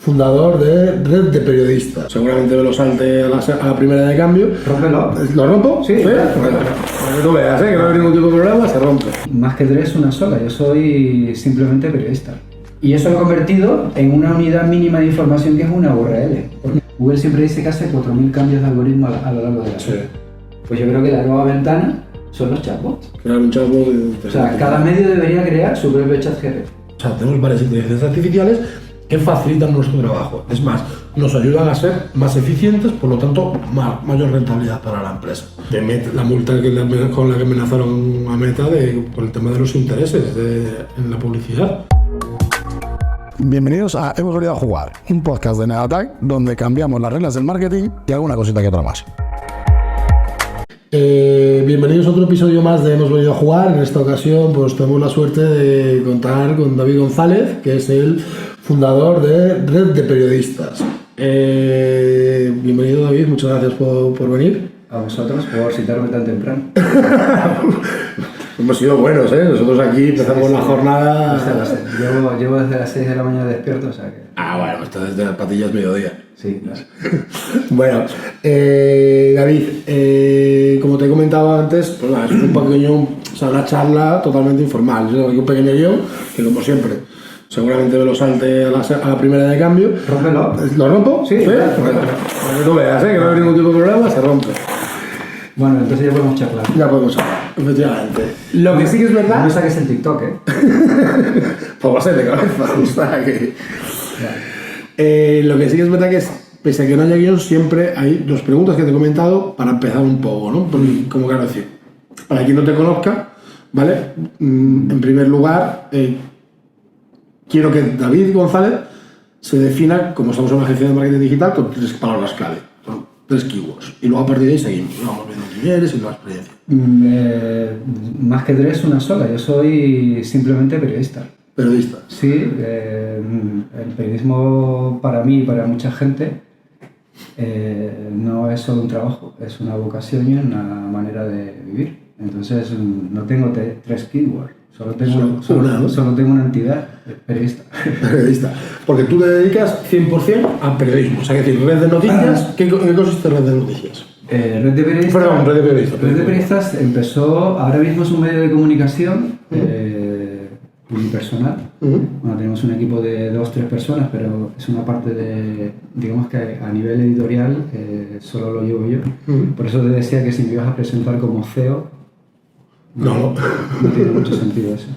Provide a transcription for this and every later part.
fundador de Red de Periodistas. Seguramente me lo salte a la primera de cambio. Rómpelo. ¿Lo rompo? Sí. Bueno, para que tú veas, que no hay ningún tipo de problema, se rompe. Más que tres, una sola. Yo soy simplemente periodista. Y eso lo he convertido en una unidad mínima de información que es una URL. Porque Google siempre dice que hace 4.000 cambios de algoritmo a lo largo de la red. Pues yo creo que la nueva ventana son los chatbots. Crear un chatbot. O sea, cada medio debería crear su propio chat GPT. O sea, tenemos varias inteligencias artificiales que facilitan nuestro trabajo. Es más, nos ayudan a ser más eficientes, por lo tanto, mayor rentabilidad para la empresa. De la multa con la que amenazaron a Meta por el tema de los intereses en la publicidad. Bienvenidos a Hemos venido a jugar, un podcast de Negatag donde cambiamos las reglas del marketing y alguna cosita que otra más. Bienvenidos a otro episodio más de Hemos venido a jugar. En esta ocasión pues tenemos la suerte de contar con David González, que es el fundador de Red de Periodistas. Bienvenido, David, muchas gracias por venir. A vosotros por citarme tan temprano. Hemos sido buenos, nosotros aquí empezamos la jornada. Llevo desde las 6 de la mañana despierto, o sea que... Bueno, esto desde las patillas mediodía. Sí, claro. Bueno, David, como te he comentado antes, pues nada, es un pequeño, una charla totalmente informal. Yo tengo aquí un pequeño guión que, como siempre, seguramente me lo salte a la primera de cambio. Rómpelo. ¿Lo rompo? Sí. Bueno, para que tú veas, que no hay ningún tipo de problema, se rompe. Bueno, entonces ya podemos charlar. Ya podemos hablar, efectivamente. Lo que sí que es verdad... No me saques el TikTok, Pues va a ser de cabeza, o sea que... lo que sí que es verdad que pese a que no haya guión, siempre hay dos preguntas que te he comentado para empezar un poco, ¿no? Porque, como quiero decir, para quien no te conozca, ¿vale? En primer lugar, quiero que David González se defina, como somos una agencia de marketing digital, con 3 palabras clave, 3 keywords. Y luego a partir de ahí seguimos, vamos viendo quién eres y la experiencia. Más que 3, una sola. Yo soy simplemente periodista. Periodista. Sí, el periodismo para mí y para mucha gente no es solo un trabajo, es una vocación y una manera de vivir. Entonces no tengo 3 keywords, solo tengo una entidad, periodista. Periodista. Porque tú te dedicas 100% al periodismo, o sea, que decir, red de noticias, ¿qué consiste Red de Noticias? Red de Periodistas. Perdón, Red de Periodistas. Red de Periodistas empezó, ahora mismo es un medio de comunicación unipersonal. Bueno, tenemos un equipo de 2-3 personas, pero es una parte de, digamos que a nivel editorial solo lo llevo yo. Por eso te decía que si me ibas a presentar como CEO, no tiene mucho sentido eso.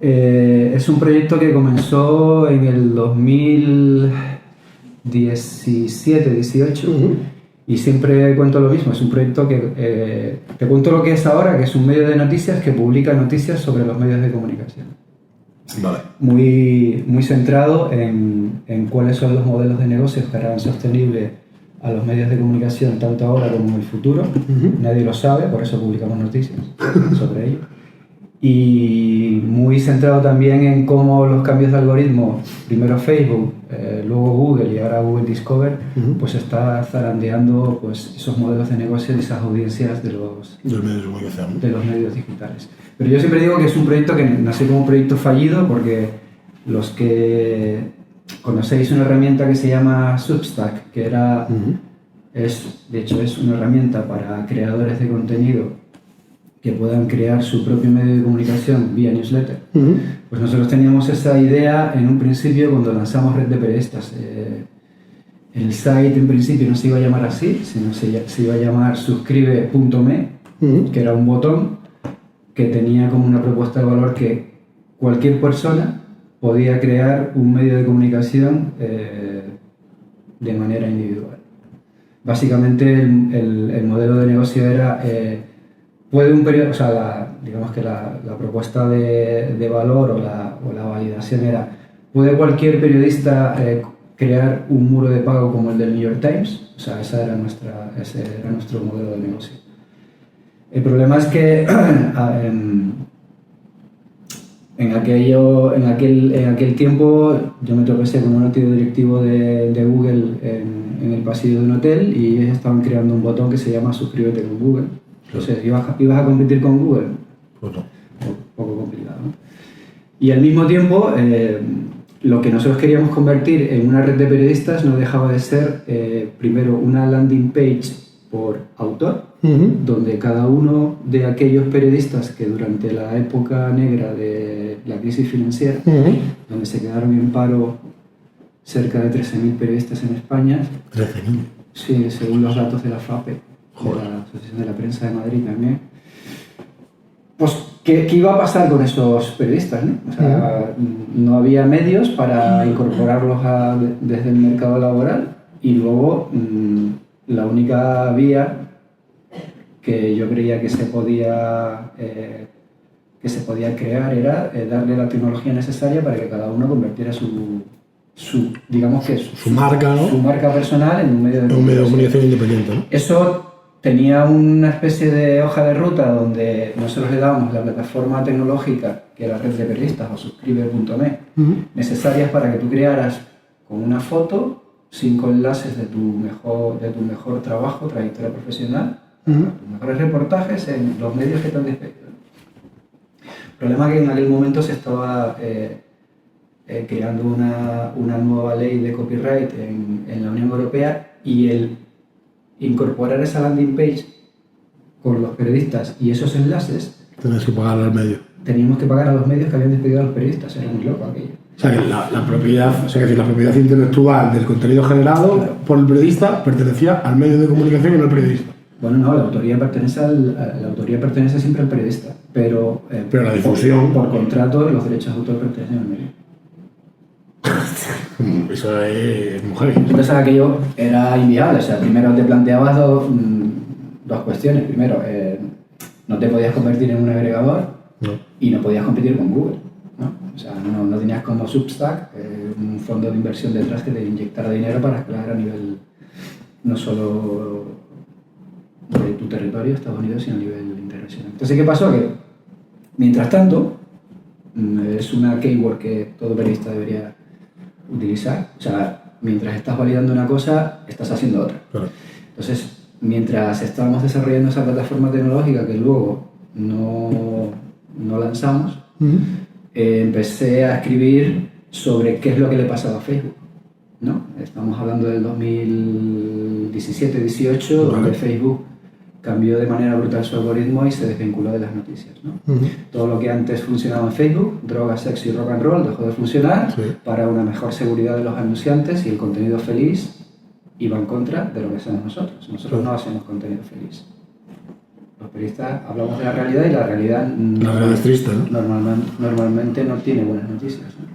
Es un proyecto que comenzó en el 2017-18 y siempre cuento lo mismo. Es un proyecto que te cuento lo que es ahora, que es un medio de noticias que publica noticias sobre los medios de comunicación. Vale. Muy centrado en cuáles son los modelos de negocios que harán sostenible a los medios de comunicación tanto ahora como en el futuro. Nadie lo sabe, por eso publicamos noticias sobre ello. Y muy centrado también en cómo los cambios de algoritmo, primero Facebook, luego Google y ahora Google Discover, pues está zarandeando pues, esos modelos de negocio y esas audiencias de los medios digitales. Pero yo siempre digo que es un proyecto que nació como un proyecto fallido porque los que conocéis una herramienta que se llama Substack, que era, de hecho es una herramienta para creadores de contenido que puedan crear su propio medio de comunicación vía newsletter. Pues nosotros teníamos esa idea en un principio cuando lanzamos Red de Periodistas. El site en principio no se iba a llamar así, sino se iba a llamar suscribe.me, que era un botón que tenía como una propuesta de valor que cualquier persona podía crear un medio de comunicación de manera individual. Básicamente el modelo de negocio era puede un periodista, o sea, digamos que la propuesta de valor o la validación era, ¿puede cualquier periodista crear un muro de pago como el del New York Times? O sea, ese era nuestro modelo de negocio. El problema es que en aquel tiempo yo me tropecé con un antiguo directivo de Google en el pasillo de un hotel y ellos estaban creando un botón que se llama Suscríbete con Google. Entonces, ¿ibas a competir con Google? Pues no. Poco complicado, ¿no? Y al mismo tiempo, lo que nosotros queríamos convertir en una red de periodistas no dejaba de ser, primero, una landing page por autor, donde cada uno de aquellos periodistas que durante la época negra de la crisis financiera, donde se quedaron en paro cerca de 13.000 periodistas en España. 13.000. Sí, según los datos de la FAPE, de la Asociación de la Prensa de Madrid también. Pues, ¿qué iba a pasar con esos periodistas, ¿no? O sea, no había medios para incorporarlos desde el mercado laboral, y luego la única vía que yo creía que se podía crear era darle la tecnología necesaria para que cada uno convirtiera su marca, ¿no? Su marca personal en un medio de comunicación independiente, ¿no? Eso tenía una especie de hoja de ruta donde nosotros le dábamos la plataforma tecnológica, que era Red de Periodistas o Subscriber.me, necesarias para que tú crearas con una foto 5 enlaces de tu mejor trabajo, trayectoria profesional, tus mejores reportajes en los medios que te han despedido. El problema es que en aquel momento se estaba creando una nueva ley de copyright en la Unión Europea, y el incorporar esa landing page con los periodistas y esos enlaces, tenías que pagar al medio. Teníamos que pagar a los medios que habían despedido a los periodistas. Era muy loco aquello. O sea que la propiedad intelectual del contenido generado por el periodista pertenecía al medio de comunicación y no al periodista. Bueno, no, la autoría pertenece siempre al periodista, pero la difusión por contrato los derechos de autor pertenecen al medio. Eso es mujer. Entonces aquello era inviable. O sea, primero te planteabas dos cuestiones. Primero, no te podías convertir en un agregador, y no podías competir con Google, ¿no? O sea, no tenías como Substack un fondo de inversión detrás que te inyectara dinero para escalar a nivel no solo de tu territorio, Estados Unidos, sino a nivel internacional. Entonces, ¿qué pasó? Que mientras tanto, es una keyword que todo periodista debería utilizar. O sea, mientras estás validando una cosa, estás haciendo otra. Claro. Entonces, mientras estábamos desarrollando esa plataforma tecnológica que luego no lanzamos, empecé a escribir sobre qué es lo que le pasaba a Facebook, ¿no? Estamos hablando del 2017-18, donde Facebook cambió de manera brutal su algoritmo y se desvinculó de las noticias, ¿no? Todo lo que antes funcionaba en Facebook, droga, sexo y rock and roll, dejó de funcionar para una mejor seguridad de los anunciantes, y el contenido feliz iba en contra de lo que hacemos nosotros. Nosotros no hacemos contenido feliz. Los periodistas hablamos de la realidad, y la realidad es triste, ¿no? Normalmente no tiene buenas noticias, ¿no?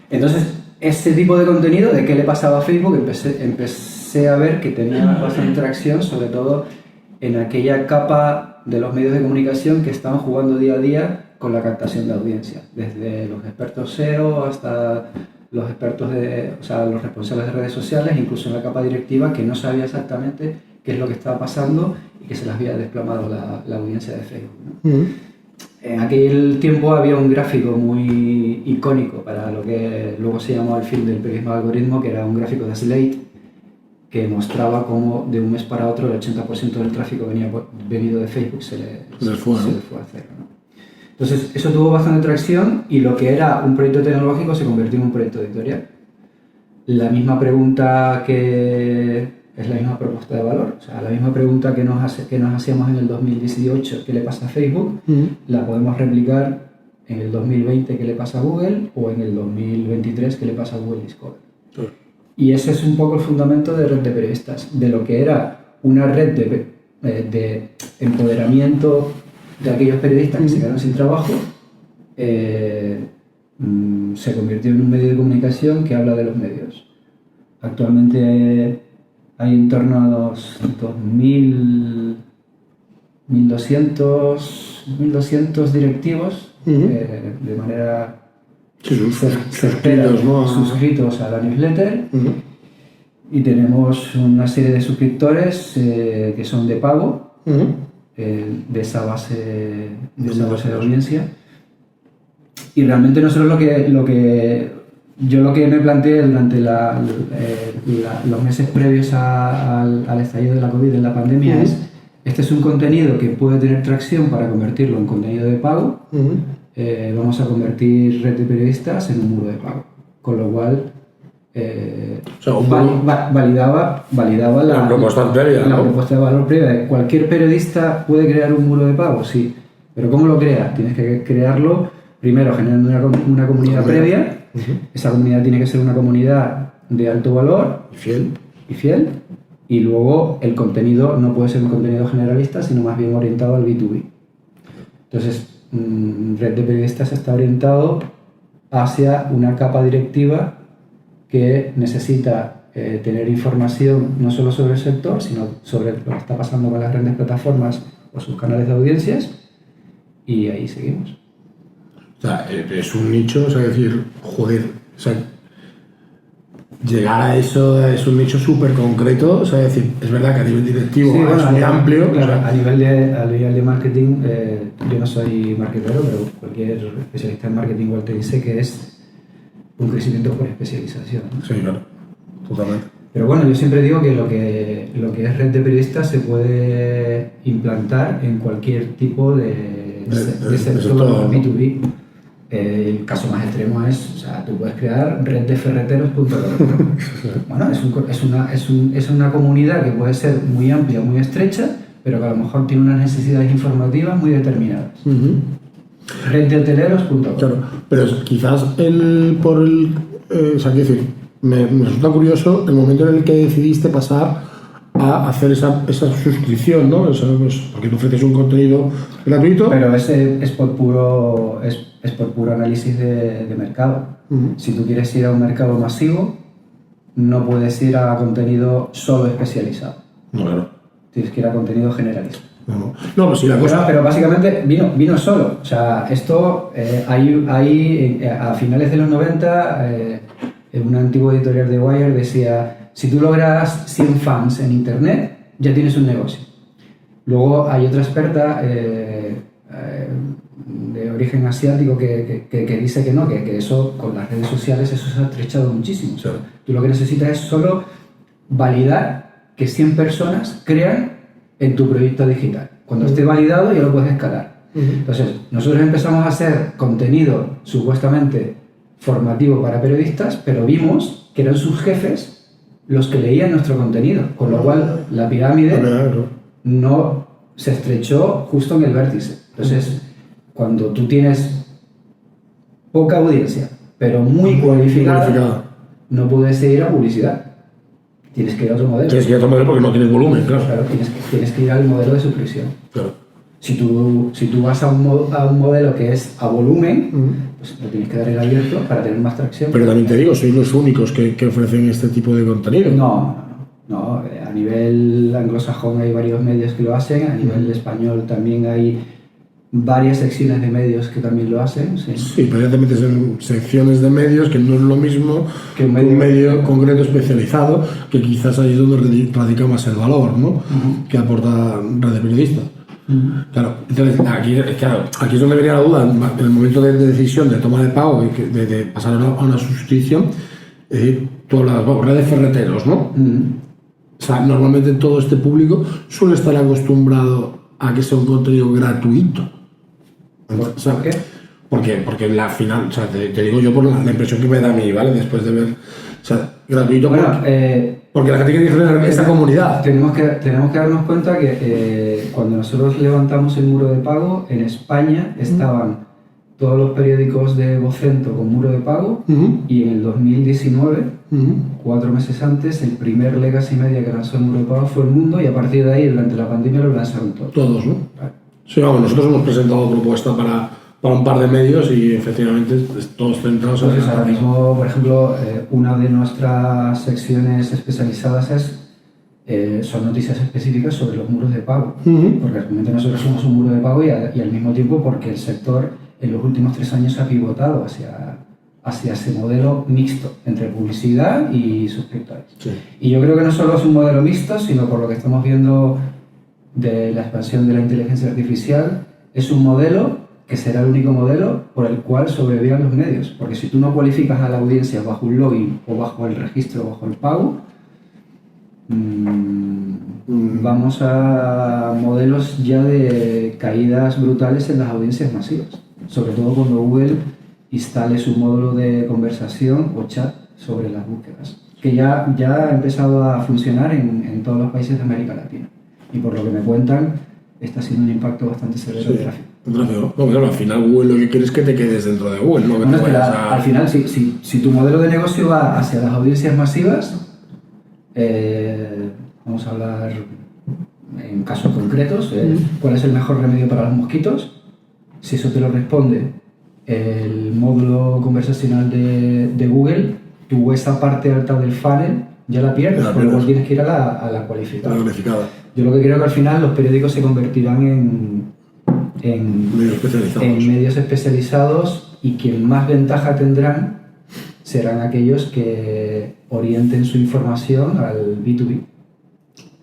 Entonces, ese tipo de contenido, de qué le pasaba a Facebook, empecé a ver que tenía bastante tracción, sobre todo en aquella capa de los medios de comunicación que estaban jugando día a día con la captación de audiencia, desde los expertos SEO hasta los expertos los responsables de redes sociales, incluso en la capa directiva, que no sabía exactamente qué es lo que estaba pasando y que se les había desplomado la audiencia de Facebook, ¿no? En aquel tiempo había un gráfico muy icónico para lo que luego se llamó el fin del periodismo de algoritmo, que era un gráfico de Slate, que mostraba cómo de un mes para otro el 80% del tráfico venido de Facebook se le fue a cero, ¿no? Entonces, eso tuvo bastante tracción, y lo que era un proyecto tecnológico se convirtió en un proyecto editorial. La misma pregunta es la misma propuesta de valor. O sea, la misma pregunta que nos hacíamos en el 2018, ¿qué le pasa a Facebook? La podemos replicar en el 2020, ¿qué le pasa a Google? O en el 2023, ¿qué le pasa a Google Discover? Y ese es un poco el fundamento de Red de Periodistas, de lo que era una red de empoderamiento de aquellos periodistas que se quedaron sin trabajo. Se convirtió en un medio de comunicación que habla de los medios. Actualmente hay en torno a 1.200 directivos de manera suscritos a la newsletter, y tenemos una serie de suscriptores que son de pago, de esa base de audiencia. Y realmente nosotros lo que me planteé durante los meses previos al estallido de la COVID, en la pandemia, este es un contenido que puede tener tracción para convertirlo en contenido de pago, vamos a convertir red de periodistas en un muro de pago. Con lo cual, validaba la propuesta previa, la ¿no? propuesta de valor previa. ¿Cualquier periodista puede crear un muro de pago? Sí. Pero ¿cómo lo creas? Tienes que crearlo primero generando una comunidad previa. Esa comunidad tiene que ser una comunidad de alto valor y fiel. Y luego el contenido no puede ser un contenido generalista, sino más bien orientado al B2B. Entonces, Red de Periodistas está orientado hacia una capa directiva que necesita tener información no solo sobre el sector, sino sobre lo que está pasando con las grandes plataformas o sus canales de audiencias, y ahí seguimos. O sea, es un nicho, o sea, decir, joder, o sea, llegar a eso es un nicho súper concreto, o sea, decir, es verdad que a nivel directivo Sí, bueno, es muy amplio. Claro, o sea, a nivel de marketing, yo no soy marketero, pero cualquier especialista en marketing igual te dice que es un crecimiento por especialización, ¿no? sí, claro, totalmente. Pero bueno, yo siempre digo que lo que es red de periodistas se puede implantar en cualquier tipo de sector B2B. El caso más extremo es, o sea, tú puedes crear reddeferreteros.com. Bueno, es una comunidad que puede ser muy amplia, muy estrecha, pero que a lo mejor tiene unas necesidades informativas muy determinadas. Reddehoteleros.com. Claro, pero quizás o sea, quiero decir, me resulta curioso el momento en el que decidiste pasar a hacer esa suscripción, ¿no? O sea, pues, porque tú ofreces un contenido gratuito. Pero ese es por puro análisis de mercado. Si tú quieres ir a un mercado masivo, no puedes ir a contenido solo especializado. No, claro. Tienes que ir a contenido generalista. No, pues sí, la cosa... Pero básicamente vino solo. O sea, esto a finales de los 90, un antiguo editorial de Wire decía: si tú logras 100 fans en internet, ya tienes un negocio. Luego hay otra experta de origen asiático que dice que no, que eso con las redes sociales eso se ha estrechado muchísimo. O sea, tú lo que necesitas es solo validar que 100 personas crean en tu proyecto digital. Cuando esté validado ya lo puedes escalar. Entonces, nosotros empezamos a hacer contenido supuestamente formativo para periodistas, pero vimos que eran sus jefes los que leían nuestro contenido, con lo cual la pirámide no se estrechó justo en el vértice. Entonces, cuando tú tienes poca audiencia, pero muy cualificada, no puedes ir a publicidad. Tienes que ir a otro modelo. Tienes que ir a otro modelo porque no tienes volumen, claro. Claro, tienes que ir al modelo de suscripción. Claro. Si tú vas a un modelo que es a volumen, pues lo tienes que dar el abierto para tener más tracción. Pero también te digo, sois los únicos que ofrecen este tipo de contenido. No. A nivel anglosajón hay varios medios que lo hacen, a nivel español también hay varias secciones de medios que también lo hacen. Sí, pero ya te metes en secciones de medios que no es lo mismo que un medio concreto especializado, que quizás ahí es donde radica más el valor, ¿no? Que aporta Red de Periodistas. Claro, entonces aquí es donde venía la duda, en el momento de decisión de toma de pago, de pasar a una suscripción. Es decir, tú hablabas, red de ferreteros, ¿no? O sea, normalmente todo este público suele estar acostumbrado a que sea un contenido gratuito. ¿Por qué? Porque la final, o sea, te digo yo por la impresión que me da a mí, ¿vale? Después de ver, o sea, gratuito, bueno, porque la gente quiere generar esta comunidad. Tenemos que darnos cuenta que cuando nosotros levantamos el muro de pago, en España estaban todos los periódicos de Vocento con muro de pago, y en el 2019, 4 meses antes, el primer legacy media que lanzó el muro de pago fue El Mundo, y a partir de ahí, durante la pandemia, lo lanzaron todos. Todos, ¿no? Vale. Sí, vamos, nosotros hemos presentado propuesta para un par de medios y efectivamente todos centrados en Entonces, ahora mismo, por ejemplo, una de nuestras secciones especializadas son noticias específicas sobre los muros de pago, porque realmente nosotros somos un muro de pago y al mismo tiempo porque el sector en los últimos 3 años ha pivotado hacia ese modelo mixto entre publicidad y suscriptores. Sí. Y yo creo que no solo es un modelo mixto, sino por lo que estamos viendo de la expansión de la inteligencia artificial, es un modelo que será el único modelo por el cual sobrevivan los medios. Porque si tú no cualificas a la audiencia bajo un login o bajo el registro o bajo el pago, vamos a modelos ya de caídas brutales en las audiencias masivas. sobre todo cuando Google instale su módulo de conversación o chat sobre las búsquedas, que ya ha empezado a funcionar en todos los países de América Latina. Y por lo que me cuentan, está siendo un impacto bastante severo en tráfico. No, claro, al final Google lo que quiere es que te quedes dentro de Google, ¿no? Bueno, al final, si tu modelo de negocio va hacia las audiencias masivas, vamos a hablar en casos concretos, ¿cuál es el mejor remedio para los mosquitos? Si eso te lo responde el módulo conversacional de Google, tú esa parte alta del funnel ya la pierdes, por lo cual tienes que ir a la cualificada. Yo lo que creo que al final los periódicos se convertirán en medios especializados, y quien más ventaja tendrán serán aquellos que orienten su información al B2B.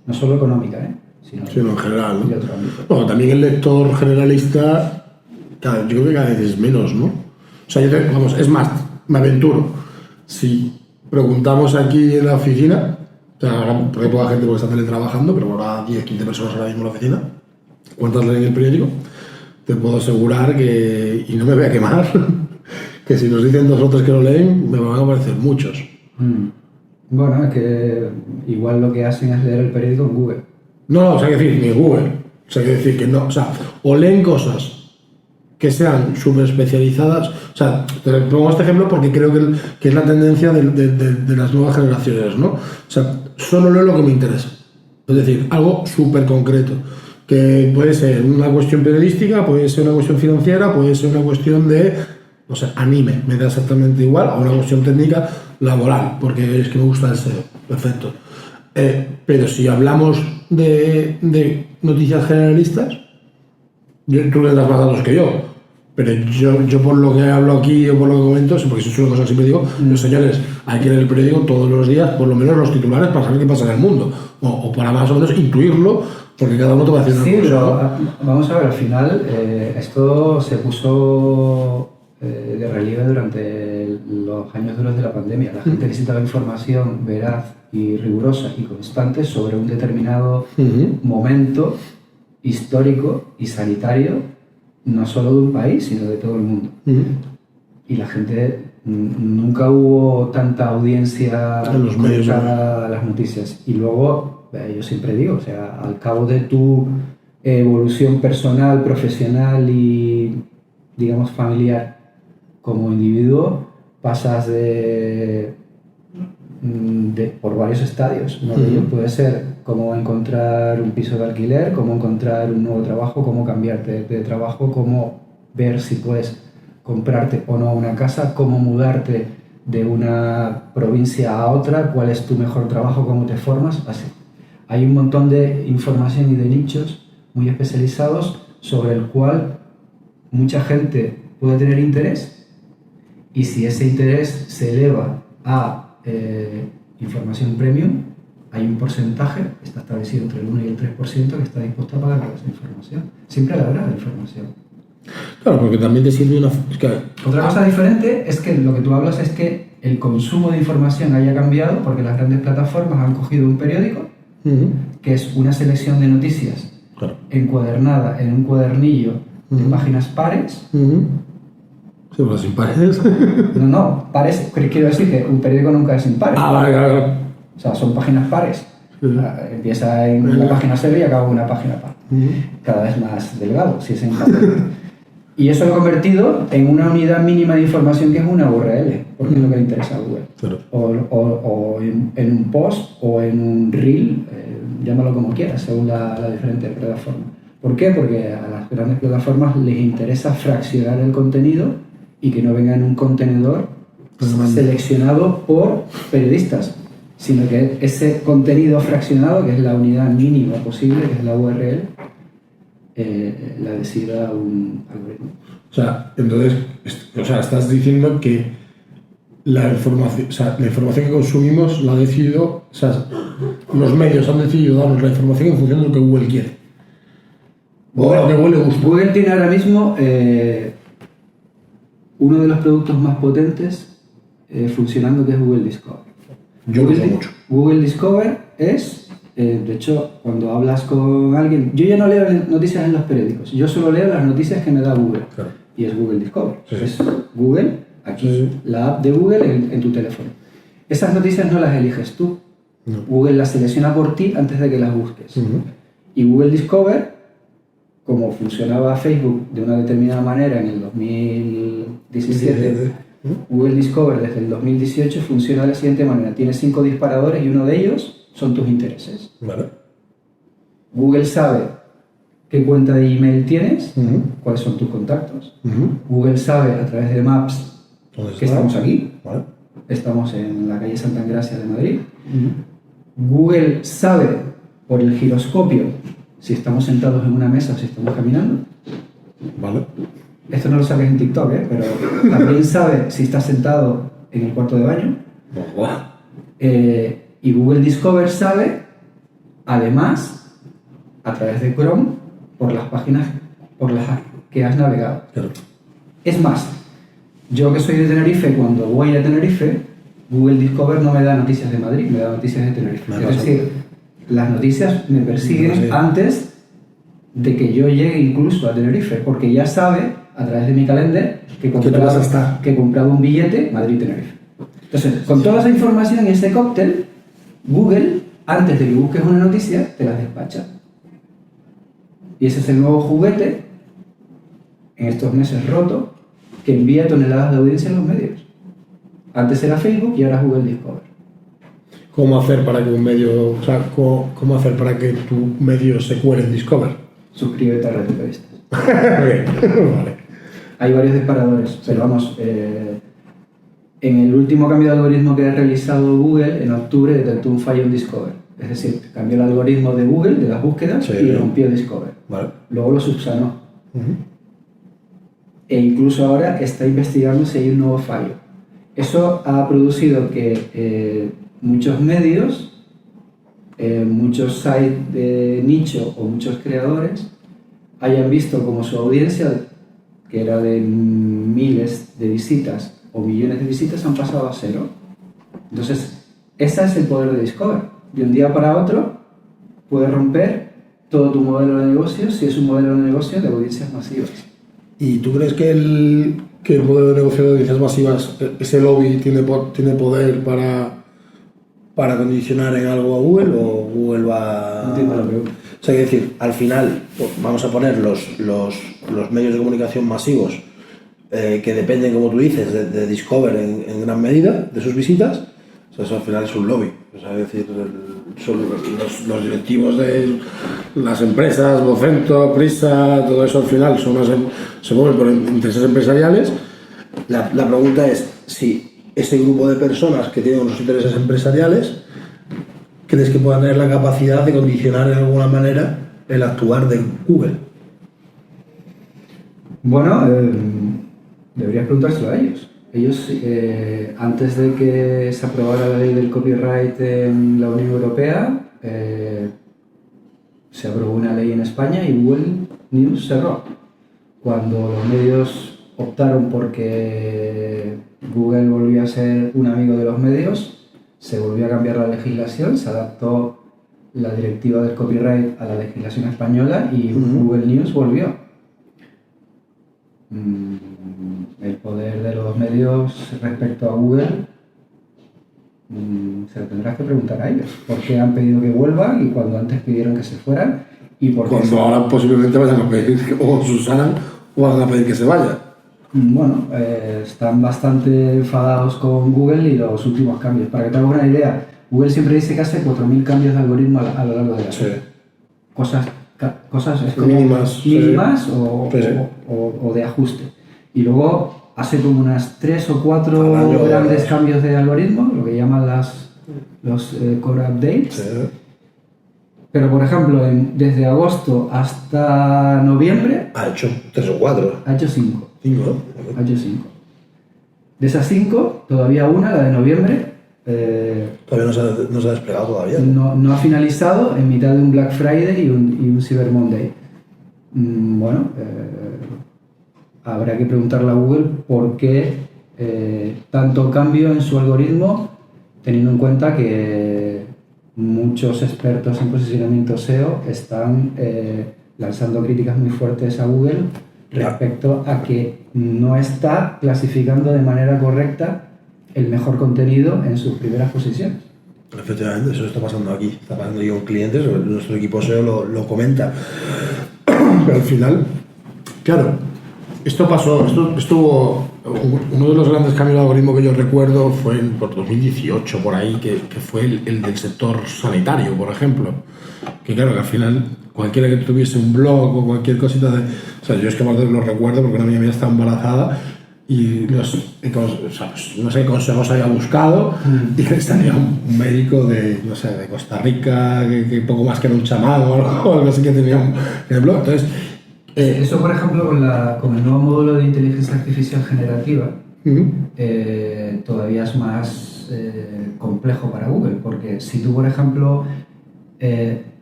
No solo económica, sino en general, ¿no? De otro ámbito. Bueno, también el lector generalista, yo creo que cada vez es menos, ¿no? O sea, es más, me aventuro. Si preguntamos aquí en la oficina, o sea, ahora porque poca gente porque está teletrabajando, pero ahora 10, 15 personas ahora mismo en la oficina, ¿cuántas leen el periódico? Te puedo asegurar que, y no me voy a quemar, que si nos dicen 2 o 3 que lo leen, me van a aparecer muchos. Bueno, es que igual lo que hacen es leer el periódico en Google. No, o sea, que decir, ni Google. O sea, que decir que no, o sea, o leen cosas que sean súper especializadas. O sea, te pongo este ejemplo porque creo que es la tendencia de las nuevas generaciones, ¿no? O sea, solo leo lo que me interesa. Es decir, algo súper concreto. Que puede ser una cuestión periodística, puede ser una cuestión financiera, puede ser una cuestión de, no sé, anime, me da exactamente igual, o una cuestión técnica laboral, porque es que me gusta el SEO. Perfecto. Pero si hablamos de noticias generalistas, tú le das más datos que yo, pero yo por lo que hablo aquí o por lo que comento, porque eso es una cosa que siempre digo, los señores, hay que leer el periódico todos los días, por lo menos los titulares, para saber qué pasa en el mundo, o para más o menos intuirlo, porque cada uno te va a decir una cosa. Sí, pero vamos a ver, al final esto se puso de relieve durante los años duros de la pandemia. La gente necesitaba información veraz y rigurosa y constante sobre un determinado momento histórico y sanitario, no solo de un país, sino de todo el mundo. Y la gente, nunca hubo tanta audiencia en los medios a las noticias. Y luego, yo siempre digo, o sea, al cabo de tu evolución personal, profesional y, digamos, familiar como individuo, pasas por varios estadios. Uno de ellos puede ser cómo encontrar un piso de alquiler, cómo encontrar un nuevo trabajo, cómo cambiarte de trabajo, cómo ver si puedes comprarte o no una casa, cómo mudarte de una provincia a otra, cuál es tu mejor trabajo, cómo te formas, así. Hay un montón de información y de nichos muy especializados sobre el cual mucha gente puede tener interés, y si ese interés se eleva a información premium, hay un porcentaje, está establecido entre el 1 y el 3%, que está dispuesto a pagar por esa información. Siempre la habrá información. Claro, porque también te sirve una... Otra cosa diferente es que lo que tú hablas es que el consumo de información haya cambiado porque las grandes plataformas han cogido un periódico, que es una selección de noticias encuadernada en un cuadernillo de páginas pares. Sí, pero sin pares. No, pares, quiero decir que un periódico nunca es impar. Vale, claro. O sea, son páginas pares. Empieza en una página cero y acaba en una página par. Cada vez más delgado, si es en papel. Y eso lo he convertido en una unidad mínima de información que es una URL, porque es lo que le interesa a Google. Claro. O en un post o en un reel, llámalo como quieras, según la diferente plataforma. ¿Por qué? Porque a las grandes plataformas les interesa fraccionar el contenido y que no venga en un contenedor seleccionado por periodistas, sino que ese contenido fraccionado, que es la unidad mínima posible, que es la URL, la decida un algoritmo. O sea, entonces, estás diciendo que la información que consumimos la ha decidido, o sea, los medios han decidido darnos la información en función de lo que Google quiere. O lo que Google le gusta. Google tiene ahora mismo uno de los productos más potentes funcionando, que es Google Discover. Yo lo uso mucho. Google Discover es, de hecho, cuando hablas con alguien, yo ya no leo noticias en los periódicos, yo solo leo las noticias que me da Google. Claro. y es Google Discover. Sí. Es Google, aquí, Sí. la app de Google en tu teléfono. Esas noticias no las eliges tú. No. Google las selecciona por ti antes de que las busques. Ujú. Y Google Discover, como funcionaba Facebook de una determinada manera en el 2017, Google Discover desde el 2018 funciona de la siguiente manera. Tiene 5 disparadores y uno de ellos son tus intereses. Vale. Google sabe qué cuenta de email tienes, Ujú. cuáles son tus contactos. Ujú. Google sabe a través de Maps ¿Dónde que está? estamos aquí. Vale. Estamos en la calle Santa Engracia de Madrid. Google sabe por el giroscopio si estamos sentados en una mesa o si estamos caminando. Vale. Esto no lo sabes en TikTok, pero también sabe si estás sentado en el cuarto de baño. Buah. Y Google Discover sabe, además, a través de Chrome, por las páginas por las que has navegado. Claro. Es más, yo que soy de Tenerife, cuando voy a Tenerife, Google Discover no me da noticias de Madrid, me da noticias de Tenerife. Me Es pasa. decir, las noticias me persiguen Sí. antes de que yo llegue incluso a Tenerife, porque ya sabe, a través de mi calendar, que tú vas a estar. he comprado un billete Madrid-Tenerife. Entonces, con toda esa información y ese cóctel, Google, antes de que busques una noticia, te las despacha. Y ese es el nuevo juguete, en estos meses roto, que envía toneladas de audiencia a los medios. Antes era Facebook y ahora es Google Discover. ¿Cómo hacer para que un medio, o sea, cómo hacer para que tu medio se cuele en Discover? Suscríbete a Red de Periodistas. Vale. Hay varios disparadores, pero vamos, en el último cambio de algoritmo que ha realizado Google, en octubre detectó un fallo en Discover. Es decir, cambió el algoritmo de Google, de las búsquedas, Sí. y rompió Discover. Vale. Luego lo subsanó. Ujú. E incluso ahora está investigando si hay un nuevo fallo. Eso ha producido que muchos medios, muchos sites de nicho o muchos creadores hayan visto como su audiencia, que era de miles de visitas o millones de visitas, han pasado a cero. Entonces, ese es el poder de Discover. De un día para otro puede romper todo tu modelo de negocio si es un modelo de negocio de audiencias masivas. ¿Y tú crees que el modelo de negocio de audiencias masivas, ese lobby tiene poder para condicionar en algo a Google, o Google va...? No entiendo la pregunta. O sea, es decir, al final, pues, vamos a poner los medios de comunicación masivos que dependen, como tú dices, de Discover en gran medida, de sus visitas. O sea, eso al final es un lobby. O sea, es decir, son los directivos de las empresas, Vocento, Prisa, todo eso al final se mueven por intereses empresariales. La pregunta es si ese grupo de personas que tienen unos intereses empresariales, ¿crees que puedan tener la capacidad de condicionar de alguna manera el actuar de Google? Bueno, deberías preguntárselo a ellos. Ellos, antes de que se aprobara la ley del copyright en la Unión Europea, se aprobó una ley en España y Google News cerró. Cuando los medios optaron porque Google volvía a ser un amigo de los medios, se volvió a cambiar la legislación, se adaptó la directiva del copyright a la legislación española y Google News volvió. El poder de los medios respecto a Google se lo tendrás que preguntar a ellos. ¿Por qué han pedido que vuelvan y cuando antes pidieron que se fueran? Y por qué Cuando ahora posiblemente vayan a pedir o Susana o van a pedir que se vaya. Bueno, están bastante enfadados con Google y los últimos cambios. Para que te hagas una idea, Google siempre dice que hace 4.000 cambios de algoritmo a lo largo de la vida. Cosas es como mínimas o de ajuste. Y luego hace como unas 3 o 4 Al año, grandes cambios de algoritmo, lo que llaman los core updates. Sí. Pero por ejemplo, desde agosto hasta noviembre Ha hecho 3 o 4. ha hecho 5. 5, ¿no? Ha hecho 5. De esas 5, todavía una, la de noviembre, Todavía no se ha desplegado todavía. no ha finalizado en mitad de un Black Friday y un Cyber Monday. Bueno, habrá que preguntarle a Google por qué tanto cambio en su algoritmo, teniendo en cuenta que muchos expertos en posicionamiento SEO están lanzando críticas muy fuertes a Google respecto a que no está clasificando de manera correcta el mejor contenido en sus primeras posiciones. Efectivamente, eso está pasando aquí. Está pasando aquí con clientes, nuestro equipo SEO lo comenta. Pero al final, claro, esto estuvo. Uno de los grandes cambios de algoritmo que yo recuerdo fue por 2018, por ahí, que fue el del sector sanitario, por ejemplo. Que claro, que al final, cualquiera que tuviese un blog o cualquier cosita de. O sea, yo es que más lo recuerdo porque una amiga mía estaba embarazada y no sé qué consejos había buscado y que tenía un médico de Costa Rica, que poco más que era un chamán o algo así, que tenía un blog. Entonces, eso, por ejemplo, con el nuevo módulo de inteligencia artificial generativa, todavía es más complejo para Google, porque si tú, por ejemplo,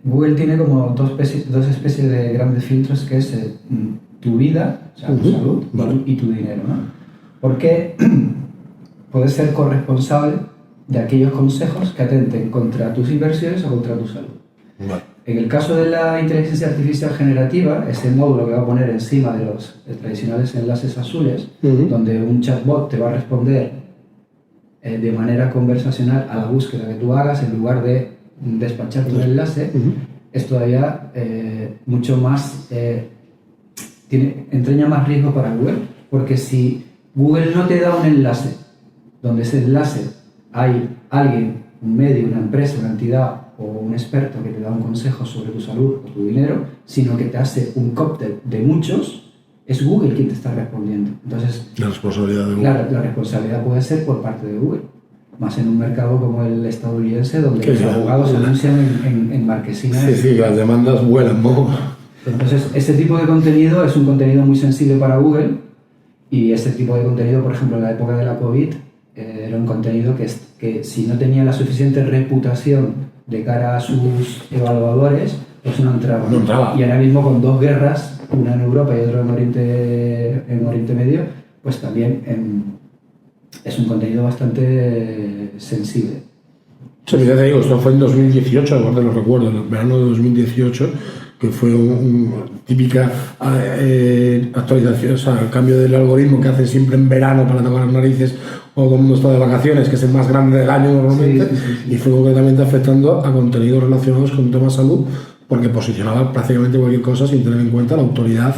Google tiene como dos especies de grandes filtros, que es tu vida, o sea, tu salud, vale, y tu dinero, ¿no? Porque puedes ser corresponsable de aquellos consejos que atenten contra tus inversiones o contra tu salud. Vale. En el caso de la inteligencia artificial generativa, ese módulo que va a poner encima de los tradicionales enlaces azules, donde un chatbot te va a responder de manera conversacional a la búsqueda que tú hagas en lugar de despacharte un enlace, es todavía mucho más, entraña más riesgo para Google, porque si Google no te da un enlace, donde ese enlace hay alguien, un medio, una empresa, una entidad o un experto que te da un consejo sobre tu salud o tu dinero, sino que te hace un cóctel de muchos, es Google quien te está respondiendo. Entonces, la responsabilidad de Google. La responsabilidad puede ser por parte de Google, más en un mercado como el estadounidense, donde los abogados anuncian en marquesinas. Sí, las demandas vuelan, ¿no? Entonces, ese tipo de contenido es un contenido muy sensible para Google, y ese tipo de contenido, por ejemplo, en la época de la COVID, era un contenido que si no tenía la suficiente reputación de cara a sus evaluadores, pues no entraba. Y ahora mismo, con dos guerras, una en Europa y otra en Oriente Medio, pues también es un contenido bastante sensible. Sí, ya te digo, esto fue en 2018, aparte lo recuerdo, en el verano de 2018, que fue típica actualización, o sea, el cambio del algoritmo que hacen siempre en verano para tocar las narices, o todo el mundo está de vacaciones, que es el más grande del año normalmente, sí. Y fue concretamente afectando a contenidos relacionados con temas de salud, porque posicionaba prácticamente cualquier cosa sin tener en cuenta la autoridad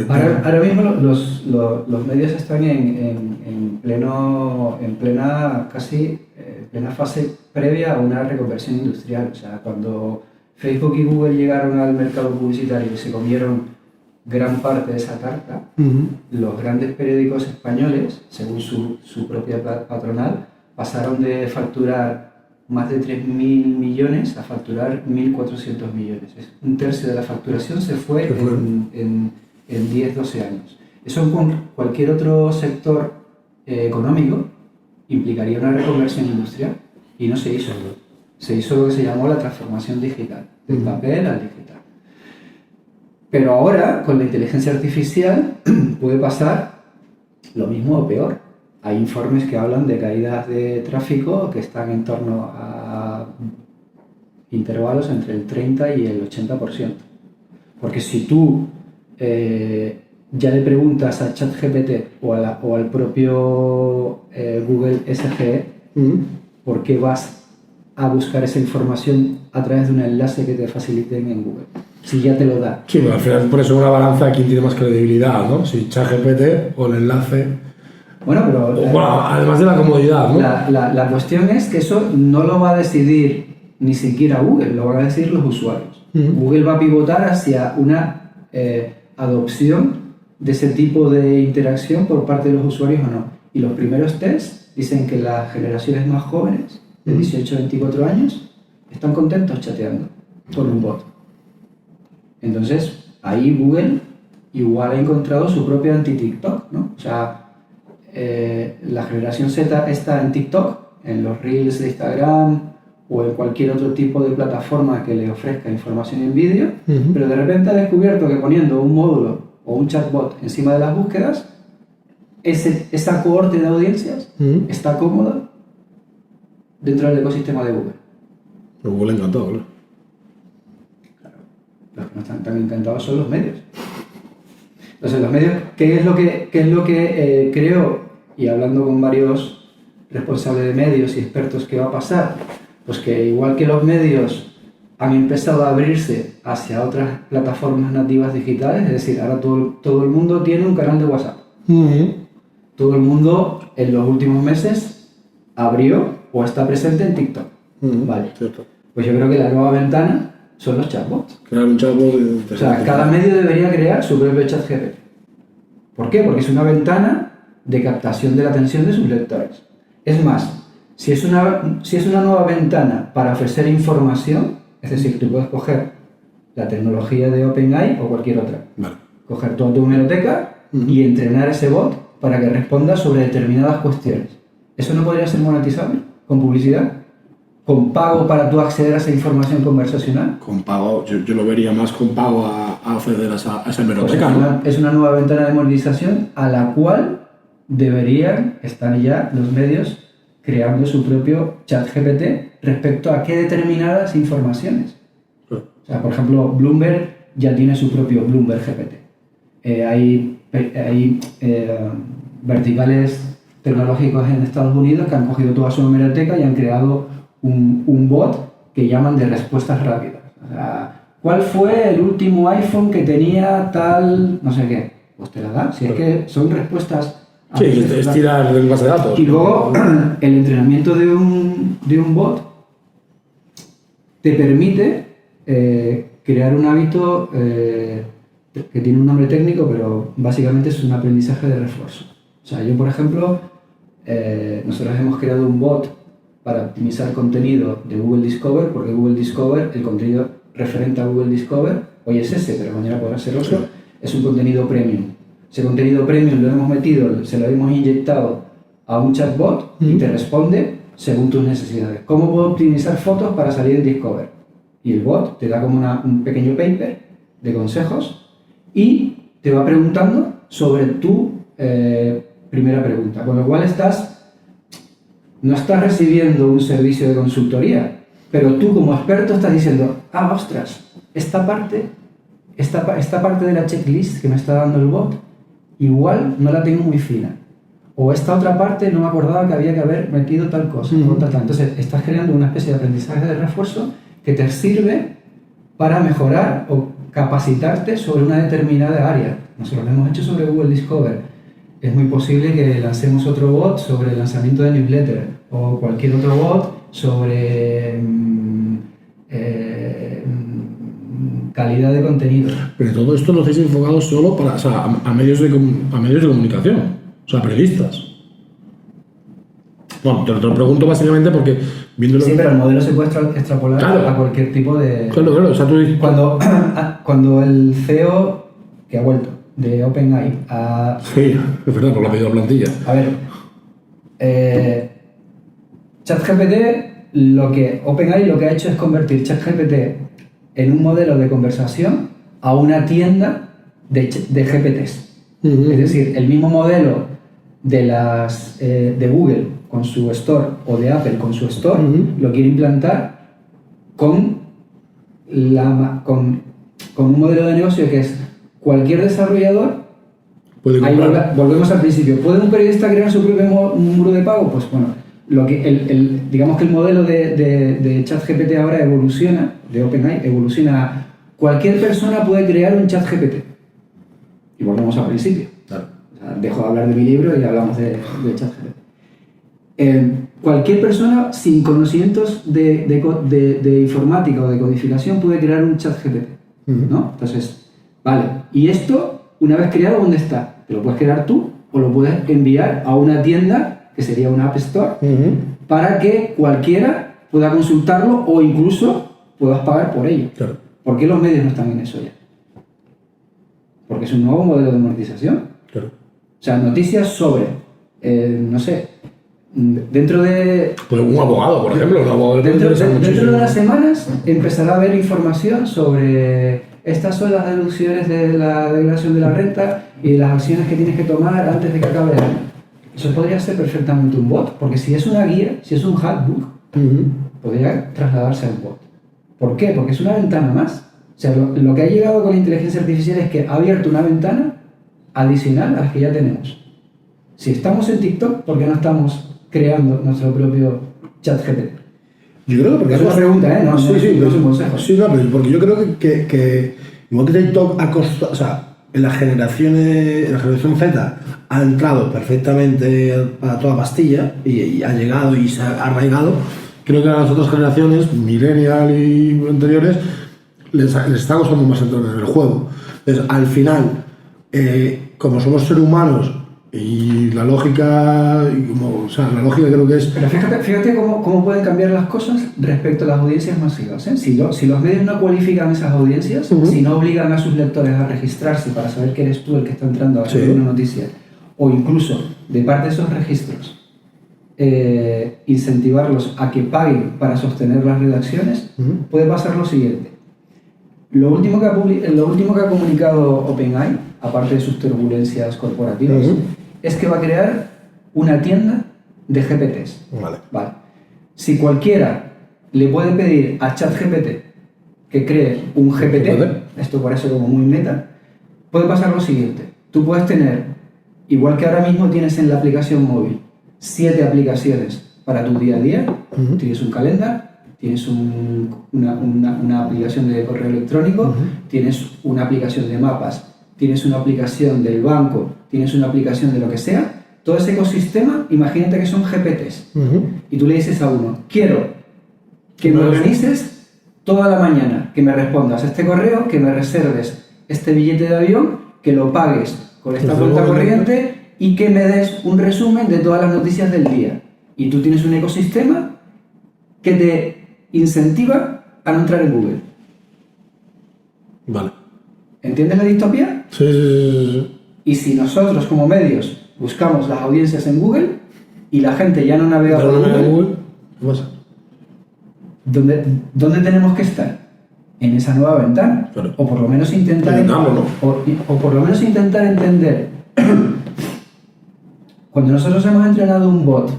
Ahora mismo los medios están en plena fase previa a una reconversión industrial. O sea, cuando Facebook y Google llegaron al mercado publicitario y se comieron gran parte de esa tarta, los grandes periódicos españoles, según su propia patronal, pasaron de facturar más de 3.000 millones a facturar 1.400 millones. Un tercio de la facturación se fue en 10-12 años. Eso con cualquier otro sector económico implicaría una reconversión industrial, y no se hizo. Se hizo lo que se llamó la transformación digital, del papel al digital. Pero ahora, con la inteligencia artificial, puede pasar lo mismo o peor. Hay informes que hablan de caídas de tráfico que están en torno a intervalos entre el 30 y el 80%. Porque si tú ya le preguntas a ChatGPT o al propio Google SGE por qué vas a buscar esa información a través de un enlace que te faciliten en Google, si ya te lo da. Sí, pero al final por eso una balanza, quién tiene más credibilidad, ¿no? Si ChatGPT o el enlace. Bueno, pero además de la comodidad, ¿no? La cuestión es que eso no lo va a decidir ni siquiera Google, lo van a decidir los usuarios. Google va a pivotar hacia una adopción de ese tipo de interacción por parte de los usuarios o no. Y los primeros tests dicen que las generaciones más jóvenes, de 18 a 24 años, están contentos chateando con un bot. Entonces, ahí Google igual ha encontrado su propio anti-TikTok, ¿no? O sea, la generación Z está en TikTok, en los Reels de Instagram o en cualquier otro tipo de plataforma que le ofrezca información en vídeo, pero de repente ha descubierto que poniendo un módulo o un chatbot encima de las búsquedas, esa cohorte de audiencias está cómoda dentro del ecosistema de Google. Pero Google encantado, ¿no? Claro. Los que no están tan encantados son los medios. Entonces, los medios, ¿qué es lo que creo? Y hablando con varios responsables de medios y expertos, ¿qué va a pasar? Pues que igual que los medios han empezado a abrirse hacia otras plataformas nativas digitales, es decir, ahora todo el mundo tiene un canal de WhatsApp. Todo el mundo en los últimos meses abrió o está presente en TikTok. Vale. Cierto. Pues yo creo que la nueva ventana son los chatbots. Crear un chatbot. O sea, cada medio debería crear su propio chat GPT. ¿Por qué? Porque es una ventana de captación de la atención de sus lectores. Es más, si es una nueva ventana para ofrecer información, es decir, tú puedes coger la tecnología de OpenAI o cualquier otra, Vale. coger toda tu biblioteca y entrenar ese bot para que responda sobre determinadas cuestiones. ¿Eso no podría ser monetizable con publicidad? ¿Con pago para tú acceder a esa información conversacional? Con pago, yo lo vería más con pago a acceder a esa Pues biblioteca, ¿no? es una nueva ventana de monetización a la cual deberían estar ya los medios creando su propio chat GPT respecto a qué determinadas informaciones. O sea, por ejemplo, Bloomberg ya tiene su propio Bloomberg GPT. Hay verticales tecnológicos en Estados Unidos que han cogido toda su biblioteca y han creado un bot que llaman de respuestas rápidas. O sea, ¿cuál fue el último iPhone que tenía tal no sé qué? Pues te la da. Si es que son respuestas... Sí, es tirar el base de datos. Y luego, el entrenamiento de un bot te permite crear un hábito que tiene un nombre técnico, pero básicamente es un aprendizaje de refuerzo. O sea, yo, por ejemplo, nosotros hemos creado un bot para optimizar contenido de Google Discover, porque Google Discover, el contenido referente a Google Discover, hoy es ese, pero mañana podrá ser otro, es un contenido premium. Ese contenido premium lo hemos metido, se lo hemos inyectado a un chatbot y te responde según tus necesidades. ¿Cómo puedo optimizar fotos para salir en Discover? Y el bot te da como un pequeño paper de consejos y te va preguntando sobre tu primera pregunta. Con lo cual no estás recibiendo un servicio de consultoría, pero tú como experto estás diciendo, ostras, esta parte de la checklist que me está dando el bot, igual no la tengo muy fina. O esta otra parte no me acordaba que había que haber metido tal cosa. Entonces, estás creando una especie de aprendizaje de refuerzo que te sirve para mejorar o capacitarte sobre una determinada área. Nosotros lo hemos hecho sobre Google Discover. Es muy posible que lancemos otro bot sobre el lanzamiento de newsletter o cualquier otro bot sobre calidad de contenido. Pero todo esto lo hacéis enfocado solo para, o sea, a medios de comunicación, o sea, periodistas. Bueno, te lo pregunto básicamente porque viéndolo... Sí, pero el modelo se puede extrapolar a cualquier tipo de... Claro, o sea, tú dices... Cuando el CEO, que ha vuelto, de OpenAI a... Sí, es verdad, por la pedido plantilla. A ver, ChatGPT, OpenAI lo que ha hecho es convertir ChatGPT en un modelo de conversación a una tienda de GPTs. Es decir, el mismo modelo de Google con su Store o de Apple con su Store lo quiere implantar con un modelo de negocio que es cualquier desarrollador. Volvemos al principio. ¿Puede un periodista crear su propio muro de pago? Pues bueno, digamos que el modelo de ChatGPT ahora evoluciona, de OpenAI, evoluciona a cualquier persona puede crear un ChatGPT. Y volvemos al principio. Claro. O sea, dejo de hablar de mi libro y hablamos de ChatGPT. Cualquier persona sin conocimientos de informática o de codificación puede crear un ChatGPT, ¿no? Entonces, vale. Y esto, una vez creado, ¿dónde está? Te lo puedes crear tú o lo puedes enviar a una tienda, que sería una App Store, para que cualquiera pueda consultarlo o incluso puedas pagar por ello. Claro. ¿Por qué los medios no están en eso ya? Porque es un nuevo modelo de monetización. Claro. O sea, noticias sobre, no sé, dentro de... Pues un abogado, por ejemplo, un abogado dentro de las semanas empezará a haber información sobre estas son las deducciones de la declaración de la renta y las acciones que tienes que tomar antes de que acabe el año. Eso podría ser perfectamente un bot, porque si es una guía, si es un handbook, podría trasladarse a un bot. ¿Por qué? Porque es una ventana más. O sea, lo que ha llegado con la inteligencia artificial es que ha abierto una ventana adicional a las que ya tenemos. Si estamos en TikTok, ¿por qué no estamos creando nuestro propio chat GPT? Yo creo que porque es una pregunta, ¿eh? No, sí, no es un consejo. Sí, no, pero porque yo creo que igual que TikTok ha costado, o sea, en la generación Z ha entrado perfectamente a toda pastilla y ha llegado y se ha arraigado. Creo que a las otras generaciones, millennial y anteriores, les está costando más entrar en el juego. Entonces, al final, como somos seres humanos y la lógica, la lógica creo que es... Pero fíjate cómo pueden cambiar las cosas respecto a las audiencias masivas, ¿eh? Si los medios no cualifican esas audiencias, si no obligan a sus lectores a registrarse para saber que eres tú el que está entrando a ver una noticia, o incluso, de parte de esos registros, incentivarlos a que paguen para sostener las redacciones, puede pasar lo siguiente. Lo último que ha comunicado OpenAI, aparte de sus turbulencias corporativas, es que va a crear una tienda de GPTs. Vale. Si cualquiera le puede pedir a ChatGPT que cree un GPT, esto parece como muy meta, puede pasar lo siguiente. Tú puedes tener, igual que ahora mismo tienes en la aplicación móvil, 7 aplicaciones para tu día a día. Tienes un calendar, tienes una aplicación de correo electrónico, tienes una aplicación de mapas, tienes una aplicación del banco, tienes una aplicación de lo que sea. Todo ese ecosistema, imagínate que son GPTs. Y tú le dices a uno, quiero que me organices toda la mañana, que me respondas a este correo, que me reserves este billete de avión, que lo pagues con esta cuenta corriente y que me des un resumen de todas las noticias del día. Y tú tienes un ecosistema que te incentiva a no entrar en Google. Vale. ¿Entiendes la distopía? Sí. Y si nosotros como medios buscamos las audiencias en Google y la gente ya no navega por Google, ¿qué pasa? ¿Dónde tenemos que estar? En esa nueva ventana. Claro. O por lo menos intentar o por lo menos intentar entender. Cuando nosotros hemos entrenado un bot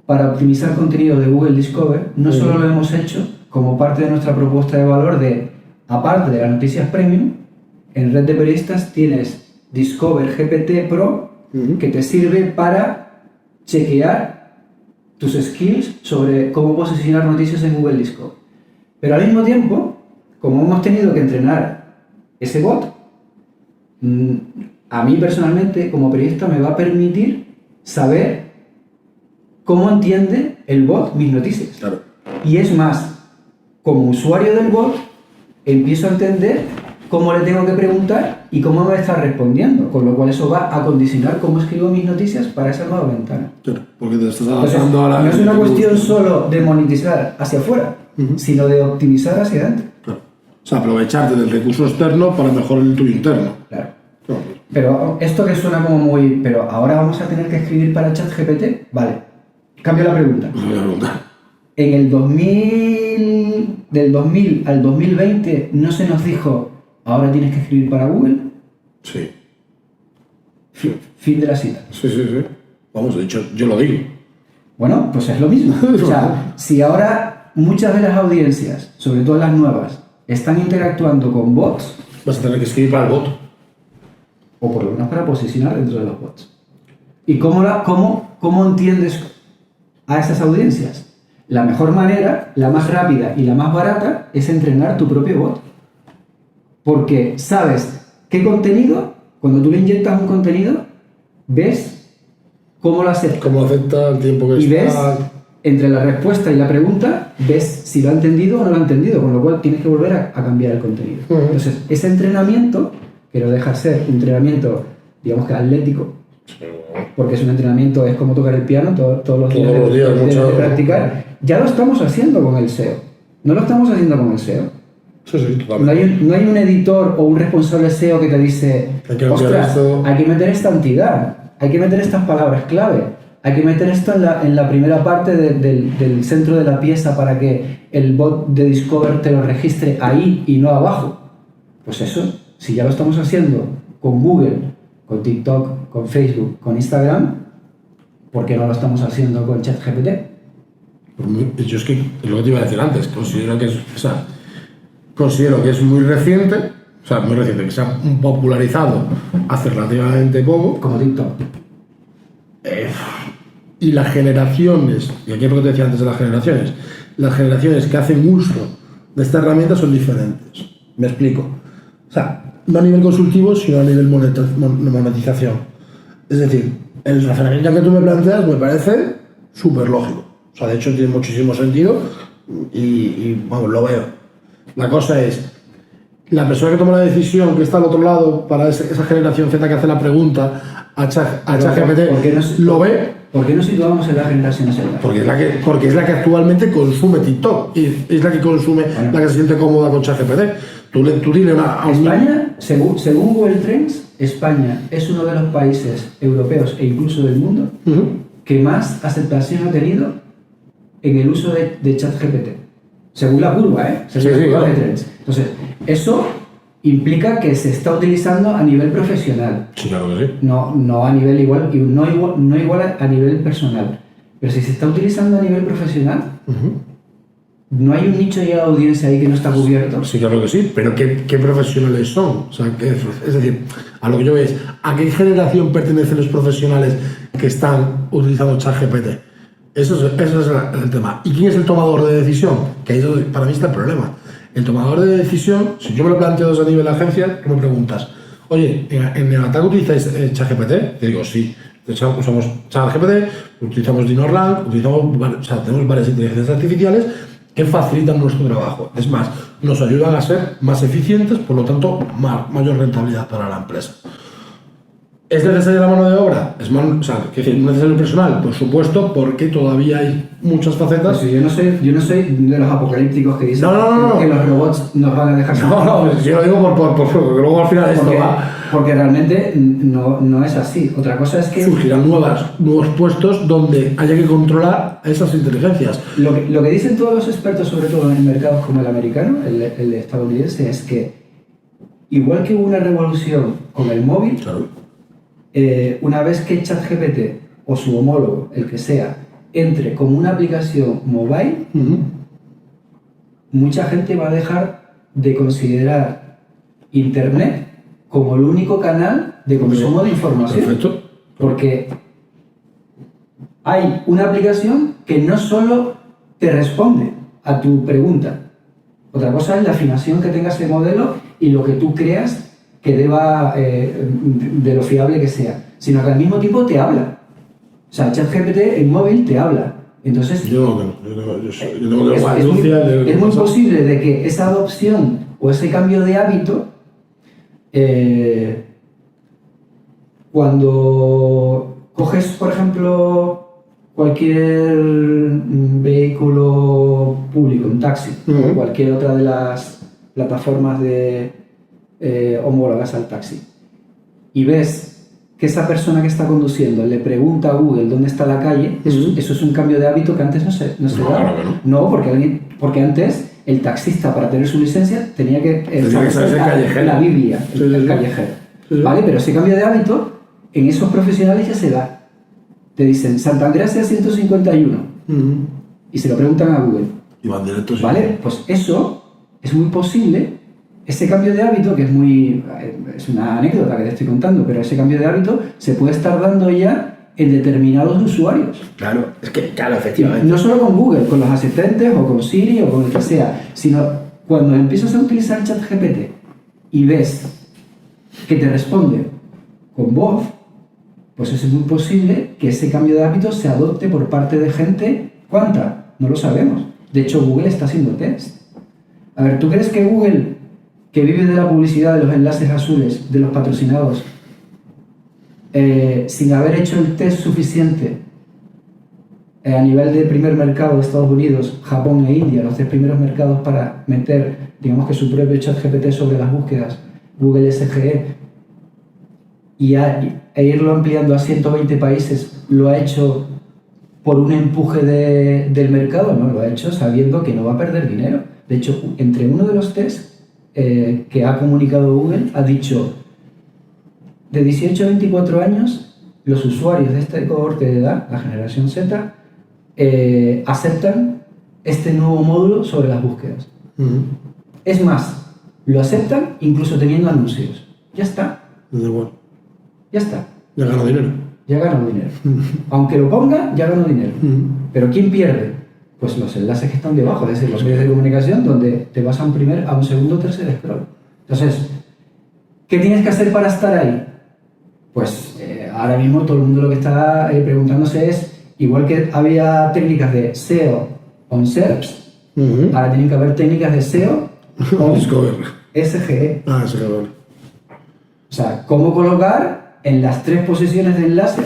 para optimizar contenido de Google Discover, no solo lo hemos hecho como parte de nuestra propuesta de valor de, aparte de las noticias premium, en Red de Periodistas tienes Discover GPT Pro, que te sirve para chequear tus skills sobre cómo posicionar noticias en Google Discover. Pero al mismo tiempo, como hemos tenido que entrenar ese bot, a mí personalmente como periodista me va a permitir saber cómo entiende el bot mis noticias. Claro. Y es más, como usuario del bot, empiezo a entender cómo le tengo que preguntar y cómo me está respondiendo, con lo cual eso va a condicionar cómo escribo mis noticias para esa nueva ventana. Claro, porque te estás adaptando a la... No es una cuestión solo de monetizar hacia afuera, sino de optimizar hacia adentro. Claro. O sea, aprovecharte del recurso externo para mejorar el tuyo interno. Claro. Pero esto que suena como muy... Pero ahora vamos a tener que escribir para ChatGPT. Vale. Cambio la pregunta. En el 2000... Del 2000 al 2020 no se nos dijo ahora tienes que escribir para Google. Sí. Fin de la cita. Sí. Vamos, de hecho, yo lo digo. Bueno, pues es lo mismo. O sea, si ahora muchas de las audiencias, sobre todo las nuevas, están interactuando con bots... Vas a tener que escribir para el bot. O por lo menos para posicionar dentro de los bots. ¿Y cómo entiendes a esas audiencias? La mejor manera, la más rápida y la más barata es entrenar tu propio bot. Porque sabes qué contenido, cuando tú le inyectas un contenido, ves cómo lo acepta. Cómo acepta el tiempo que y está... ves, entre la respuesta y la pregunta, ves si lo ha entendido o no lo ha entendido, con lo cual tienes que volver a cambiar el contenido. Entonces, ese entrenamiento, que no deja de ser un entrenamiento, digamos que atlético, porque es un entrenamiento, es como tocar el piano todos los días de practicar, ya lo estamos haciendo con el SEO. No lo estamos haciendo con el SEO. Sí, totalmente. No hay un editor o un responsable SEO que te dice, ostras, hay que meter esta entidad, hay que meter estas palabras clave, hay que meter esto en la primera parte del centro de la pieza para que el bot de Discover te lo registre ahí y no abajo. Pues eso, si ya lo estamos haciendo con Google, con TikTok, con Facebook, con Instagram, ¿por qué no lo estamos haciendo con ChatGPT? Yo es que, lo que te iba a decir antes, considero que es muy reciente, o sea, muy reciente, que se ha popularizado hace relativamente poco. Como TikTok. Y las generaciones, y aquí es lo que te decía antes de las generaciones que hacen uso de esta herramienta son diferentes. Me explico. O sea, no a nivel consultivo, sino a nivel monetización. Es decir, el razonamiento que tú me planteas me parece súper lógico. O sea, de hecho tiene muchísimo sentido y vamos, lo veo. La cosa es, la persona que toma la decisión, que está al otro lado, para esa generación Z que hace la pregunta a ChatGPT, ¿lo ve? ¿Por qué nos situamos en la generación Z? Porque es la que actualmente consume TikTok y es la que consume, la que se siente cómoda con ChatGPT. Tú dile a España, según Google Trends, España es uno de los países europeos e incluso del mundo que más aceptación ha tenido en el uso de ChatGPT. Según la curva, según la curva de Trends. Entonces, eso implica que se está utilizando a nivel profesional. Sí, claro que sí. No a nivel igual, no igual a nivel personal. Pero si se está utilizando a nivel profesional, ¿no hay un nicho de audiencia ahí que no está cubierto? Sí, claro que sí, pero ¿qué profesionales son? O sea, es decir, a lo que yo veo es, ¿a qué generación pertenecen los profesionales que están utilizando ChatGPT? Eso es el tema. ¿Y quién es el tomador de decisión? Que ahí es donde para mí está el problema. El tomador de decisión, si yo me lo planteo desde a nivel de agencia, tú me preguntas, oye, ¿en Neoatac utilizáis ChatGPT? Te digo, sí. Usamos ChatGPT, utilizamos Dinorland, tenemos varias inteligencias artificiales que facilitan nuestro trabajo. Es más, nos ayudan a ser más eficientes, por lo tanto, mayor rentabilidad para la empresa. ¿Es necesaria la mano de obra? ¿Es necesario el personal? Por supuesto, porque todavía hay muchas facetas. Pues yo no soy de los apocalípticos que dicen que los robots nos van a dejar. No, yo lo digo porque luego al final esto va. Porque realmente no es así. Otra cosa es que surgirán nuevos puestos donde haya que controlar esas inteligencias. Lo que dicen todos los expertos, sobre todo en mercados como el americano, el estadounidense, es que igual que hubo una revolución con el móvil, claro. Una vez que ChatGPT o su homólogo, el que sea, entre como una aplicación mobile, mucha gente va a dejar de considerar Internet como el único canal de consumo de información. Perfecto. Porque hay una aplicación que no solo te responde a tu pregunta. Otra cosa es la afinación que tenga ese modelo y lo que tú creas que deba, de lo fiable que sea, sino que al mismo tiempo te habla. O sea, ChatGPT en móvil te habla. Entonces, es muy posible de que esa adopción o ese cambio de hábito, cuando coges, por ejemplo, cualquier vehículo público, un taxi, o cualquier otra de las plataformas de homólogas al taxi, y ves que esa persona que está conduciendo le pregunta a Google dónde está la calle, eso es un cambio de hábito que antes no se daba. No, porque antes el taxista, para tener su licencia, tenía que saber la Biblia, el callejero. ¿Vale? Pero ese cambio de hábito en esos profesionales ya se da. Te dicen Santa Andrea 151 y se lo preguntan a Google. Y van directos. ¿Vale? Pues eso es muy posible. Ese cambio de hábito, que es una anécdota que te estoy contando, pero ese cambio de hábito se puede estar dando ya en determinados usuarios. Claro, efectivamente. No solo con Google, con los asistentes o con Siri o con el que sea, sino cuando empiezas a utilizar ChatGPT y ves que te responde con voz, pues es muy posible que ese cambio de hábito se adopte por parte de gente. ¿Cuánta? No lo sabemos. De hecho, Google está haciendo test. A ver, ¿tú crees que Google, que vive de la publicidad, de los enlaces azules, de los patrocinados, sin haber hecho el test suficiente a nivel de primer mercado de Estados Unidos, Japón e India, los 3 primeros mercados para meter, digamos que su propio ChatGPT sobre las búsquedas, Google SGE, e irlo ampliando a 120 países, lo ha hecho por un empuje del mercado? No, lo ha hecho sabiendo que no va a perder dinero. De hecho, entre uno de los tests que ha comunicado Google, ha dicho: de 18 a 24 años, los usuarios de este cohorte de edad, la generación Z, aceptan este nuevo módulo sobre las búsquedas. Es más, lo aceptan incluso teniendo anuncios. Ya está. Da igual. Ya está. Ya gano dinero. Ya gano dinero. Aunque lo ponga, ya gano dinero. Pero ¿quién pierde? Pues los enlaces que están debajo, es decir, los medios de comunicación donde te vas a un segundo o tercer scroll. Entonces, ¿qué tienes que hacer para estar ahí? Pues ahora mismo todo el mundo lo que está preguntándose es, igual que había técnicas de SEO on SERPs, ahora tienen que haber técnicas de SEO on Discover. SGE. Ah, sí, vale. O sea, cómo colocar en las 3 posiciones de enlace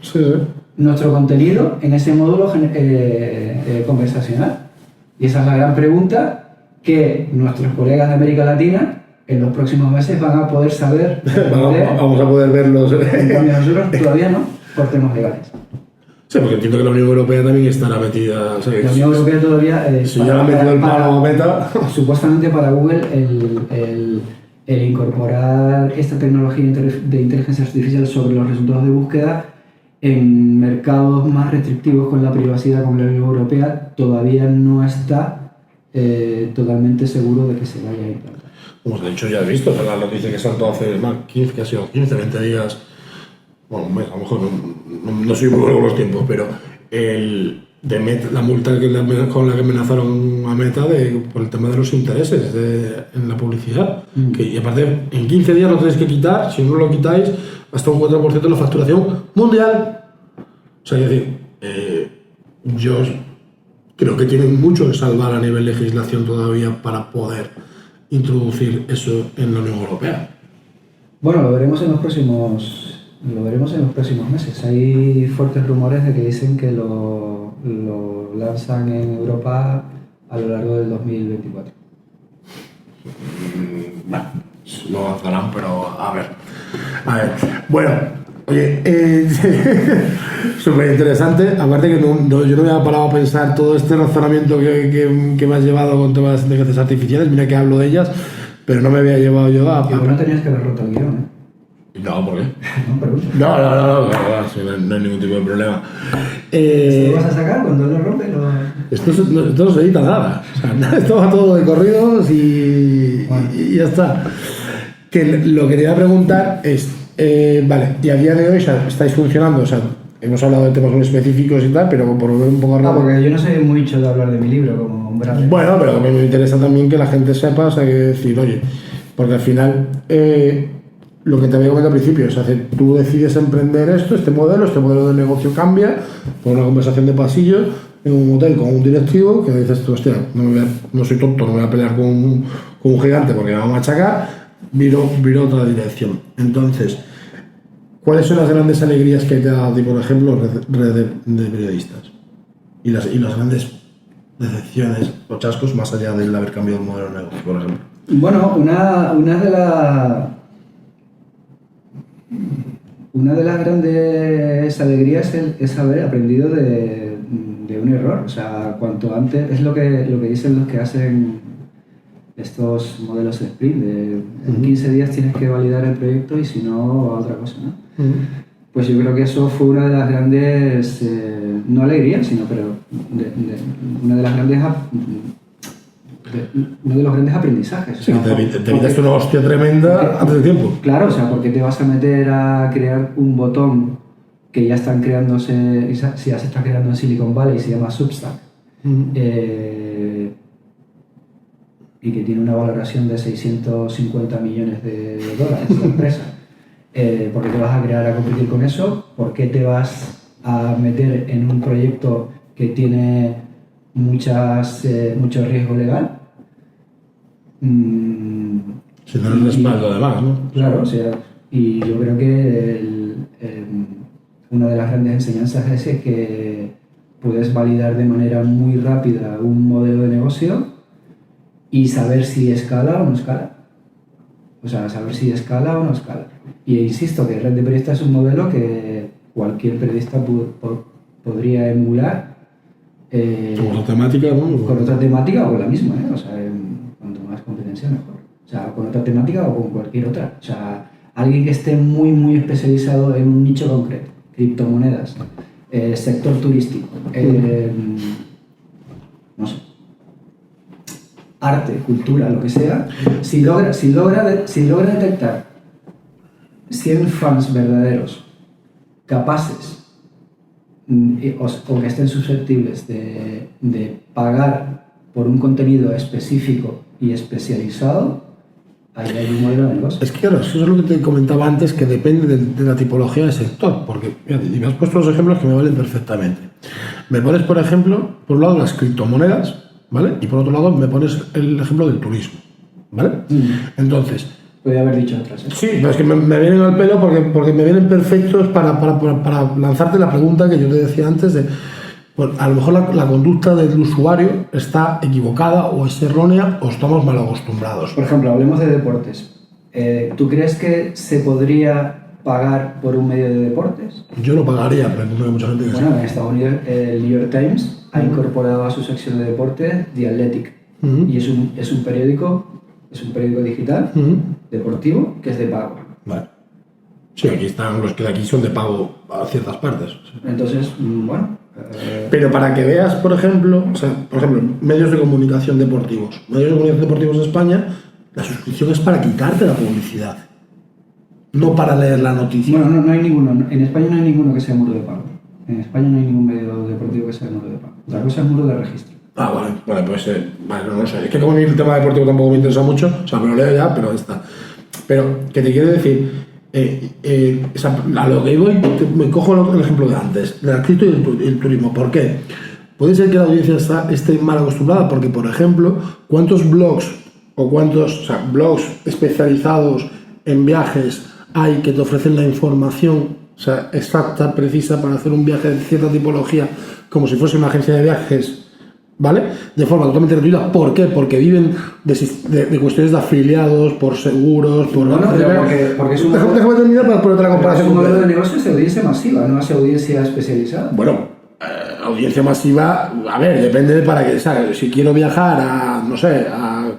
Sí, sí. nuestro contenido en ese módulo conversacional. Y esa es la gran pregunta que nuestros colegas de América Latina en los próximos meses van a poder saber. Vamos a poder verlos. En cambio, nosotros todavía no, por temas legales. Sí, porque entiendo que la Unión Europea también estará metida. O sea, La Unión Europea todavía. Si ya le han metido el palo a Meta. Supuestamente para Google el incorporar esta tecnología de inteligencia artificial sobre los resultados de búsqueda en mercados más restrictivos con la privacidad como la Unión Europea todavía no está totalmente seguro de que se vaya a implantar. Como de hecho ya he visto, o sea, la noticia que saltó hace más 15, que ha sido 15, 20 días, bueno, un mes, a lo mejor no soy muy bueno con los tiempos, pero de Meta, la multa con la que amenazaron a Meta por el tema de los intereses en la publicidad, que y aparte en 15 días lo tenéis que quitar, si no lo quitáis, hasta un 4% de la facturación mundial. O sea, es decir, yo creo que tienen mucho que salvar a nivel legislación todavía para poder introducir eso en la Unión Europea. Bueno, lo veremos en los próximos meses. Hay fuertes rumores de que dicen que lo lanzan en Europa a lo largo del 2024. Bueno, lo lanzarán, pero a ver. Bueno, oye, súper interesante. Aparte que yo no me había parado a pensar todo este razonamiento que me has llevado con temas de inteligencias artificiales. Mira que hablo de ellas, pero no me había llevado yo a... No tenías que haber roto el guión, ¿eh? No, ¿por qué? No, pregunto. No hay ningún tipo de problema. ¿Lo vas a sacar cuando lo rompes? Esto no se edita nada. O sea, esto va todo de corridos y ya está. Que lo que te iba a preguntar es, vale, y a día de hoy estáis funcionando, o sea, hemos hablado de temas muy específicos y tal, pero por volver un poco rápido. Porque yo no soy muy dicho de hablar de mi libro como un brother. Bueno, pero a mí me interesa también que la gente sepa, o sea, que decir, oye, porque al final... lo que te había comentado al principio, es decir, tú decides emprender este modelo de negocio cambia por una conversación de pasillo en un hotel con un directivo que dices tú, hostia, no soy tonto, no voy a pelear con un gigante porque me va a machacar, viro otra dirección. Entonces, ¿cuáles son las grandes alegrías que te ha dado a ti, por ejemplo, red de periodistas? Y las grandes decepciones o chascos más allá del haber cambiado el modelo de negocio, por ejemplo. Bueno, una de las grandes alegrías es haber aprendido de un error. O sea, cuanto antes, es lo que dicen los que hacen estos modelos de sprint, en 15 días tienes que validar el proyecto y si no, a otra cosa, ¿no? Pues yo creo que eso fue una de las grandes, no alegrías, sino uno de los grandes aprendizajes. Sí, o sea, te evitaste una hostia tremenda antes de tiempo. Claro, o sea, porque te vas a meter a crear un botón que ya están creándose, ya se está creando en Silicon Valley, se llama Substack, y que tiene una valoración de 650 millones de dólares la empresa. ¿Por qué te vas a crear a competir con eso? ¿Por qué te vas a meter en un proyecto que tiene mucho riesgo legal? Si no el respaldo, además, ¿no? Claro, o sea, y yo creo que una de las grandes enseñanzas es que puedes validar de manera muy rápida un modelo de negocio y saber si escala o no escala. O sea, saber si escala o no escala. Y insisto que Red de Periodistas es un modelo que cualquier periodista podría emular. Con otra temática, ¿no? Con otra temática o con la misma, ¿eh? O sea, cuanto más competencia mejor. O sea, con otra temática o con cualquier otra. O sea, alguien que esté muy, muy especializado en un nicho concreto. Criptomonedas, sector turístico, no sé. arte, cultura, lo que sea, si logra detectar 100 fans verdaderos capaces o que estén susceptibles de pagar por un contenido específico y especializado, ahí hay un modelo de negocio. Es que claro, eso es lo que te comentaba antes, que depende de la tipología del sector, porque fíjate, y me has puesto los ejemplos que me valen perfectamente. Me pones, por ejemplo, por un lado las criptomonedas, ¿vale? Y por otro lado me pones el ejemplo del turismo, ¿vale? Entonces... Podría haber dicho otras, ¿eh? Sí, pero es que me vienen al pelo porque me vienen perfectos para lanzarte la pregunta que yo te decía antes de... Pues a lo mejor la conducta del usuario está equivocada o es errónea o estamos mal acostumbrados. Por ejemplo, hablemos de deportes. ¿Tú crees que se podría pagar por un medio de deportes? Yo no pagaría, pero entiendo que mucha gente que Bueno, sí. en Estados Unidos el New York Times ha incorporado a su sección de deportes The Athletic. Y es un periódico digital deportivo que es de pago. Vale. Sí, aquí están los que de aquí son de pago a ciertas partes. Entonces, bueno... Pero para que veas, por ejemplo, medios de comunicación deportivos. Medios de comunicación deportivos de España, la suscripción es para quitarte la publicidad, no para leer la noticia. Bueno, no hay ninguno. En España no hay ninguno que sea muro de pago. En España no hay ningún medio deportivo que sea muro de pago. La cosa es muro de registro. Vale, pues no sé. Es que como el tema deportivo tampoco me interesa mucho, o sea, me lo leo ya, pero está. Pero, ¿qué te quiero decir? A lo que voy, me cojo el ejemplo de antes, del cripto y el turismo. ¿Por qué? Puede ser que la audiencia esté mal acostumbrada, porque, por ejemplo, ¿cuántos blogs blogs especializados en viajes hay que te ofrecen la información exacta, precisa para hacer un viaje de cierta tipología, como si fuese una agencia de viajes? ¿Vale? De forma totalmente gratuita. ¿Por qué? Porque viven de cuestiones de afiliados, por seguros, por... No, porque es un... Déjame terminar para ponerte la comparación. Es un modelo de negocio de audiencia masiva, no es audiencia especializada. Bueno, audiencia masiva, a ver, depende de para qué, ¿sabes? Si quiero viajar a, no sé, a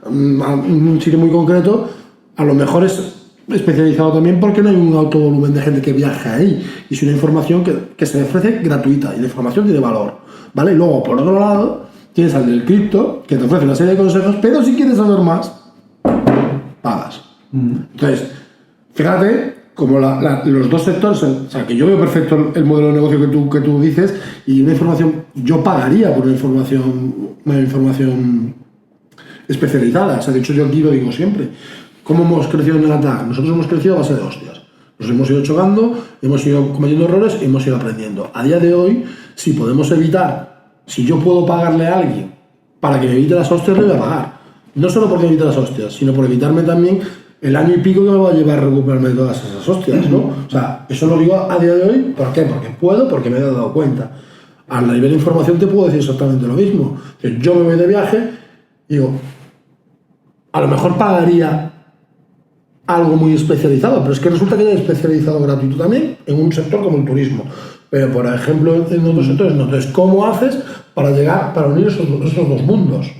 un sitio muy concreto, a lo mejor es especializado también porque no hay un alto volumen de gente que viaja ahí, y es una información que se ofrece gratuita y la información tiene valor, ¿vale? Y luego, por otro lado, tienes al del cripto que te ofrece una serie de consejos, pero si quieres saber más, pagas. Entonces, fíjate como los dos sectores, o sea, que yo veo perfecto el modelo de negocio que tú dices, y una información, yo pagaría por una información especializada. O sea, de hecho yo aquí lo digo siempre. ¿Cómo hemos crecido en el ataque? Nosotros hemos crecido a base de hostias. Nos hemos ido chocando, hemos ido cometiendo errores y hemos ido aprendiendo. A día de hoy, si podemos evitar, si yo puedo pagarle a alguien para que me evite las hostias, le voy a pagar. No solo porque me evite las hostias, sino por evitarme también el año y pico que me va a llevar a recuperarme de todas esas hostias, ¿no? O sea, eso lo digo a día de hoy, ¿por qué? Porque puedo, porque me he dado cuenta. A nivel de información te puedo decir exactamente lo mismo. Yo me voy de viaje, digo, a lo mejor pagaría algo muy especializado, pero es que resulta que hay especializado gratuito también en un sector como el turismo. Pero, por ejemplo, en otros sectores no. Entonces, ¿cómo haces para unir esos dos mundos?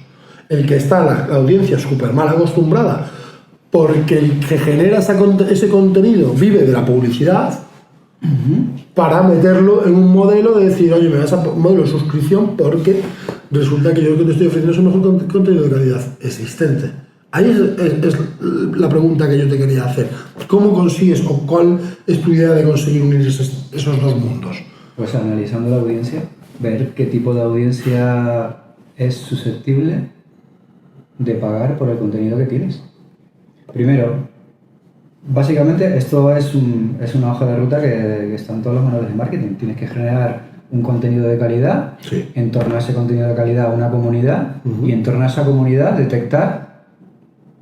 El que está la audiencia súper mal acostumbrada, porque el que genera ese contenido vive de la publicidad, para meterlo en un modelo de decir, oye, me das a un modelo de suscripción porque resulta que yo lo que te estoy ofreciendo es un mejor contenido de calidad existente. Ahí es la pregunta que yo te quería hacer. ¿Cómo consigues o cuál es tu idea de conseguir unir esos dos mundos? Pues analizando la audiencia, ver qué tipo de audiencia es susceptible de pagar por el contenido que tienes. Primero, básicamente esto es una hoja de ruta que está en todos los manuales de marketing. Tienes que generar un contenido de calidad, sí. En torno a ese contenido de calidad una comunidad, y en torno a esa comunidad detectar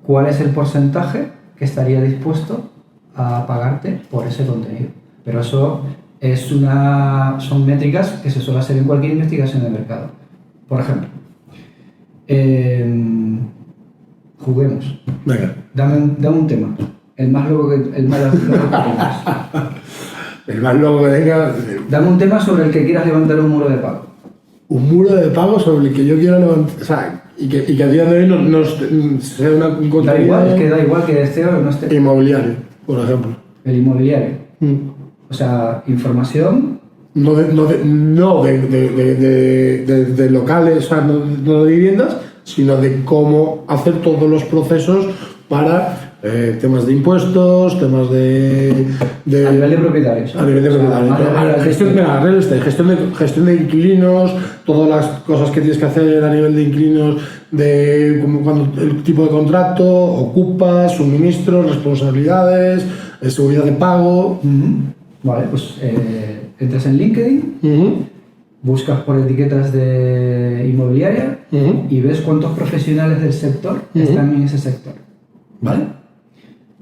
cuál es el porcentaje que estaría dispuesto a pagarte por ese contenido. Pero eso son métricas que se suele hacer en cualquier investigación de mercado. Por ejemplo, juguemos. Venga. Dame un tema. El más loco que tengas. El más loco que tengas. Dame un tema sobre el que quieras levantar un muro de pago. Un muro de pago sobre el que yo quiera levantar. O sea, y que a día de hoy no sea un contenido. Da igual que esté o no esté. Inmobiliario, por ejemplo. El inmobiliario. O sea, información no de locales, o sea, no de viviendas, sino de cómo hacer todos los procesos para temas de impuestos, temas de a nivel de propietarios. A nivel de propietarios. Gestión de inquilinos, todas las cosas que tienes que hacer a nivel de inquilinos, de como cuando el tipo de contrato, ocupas, suministros, responsabilidades, seguridad de pago. Vale, pues entras en LinkedIn, buscas por etiquetas de inmobiliaria y ves cuántos profesionales del sector están en ese sector. ¿Vale?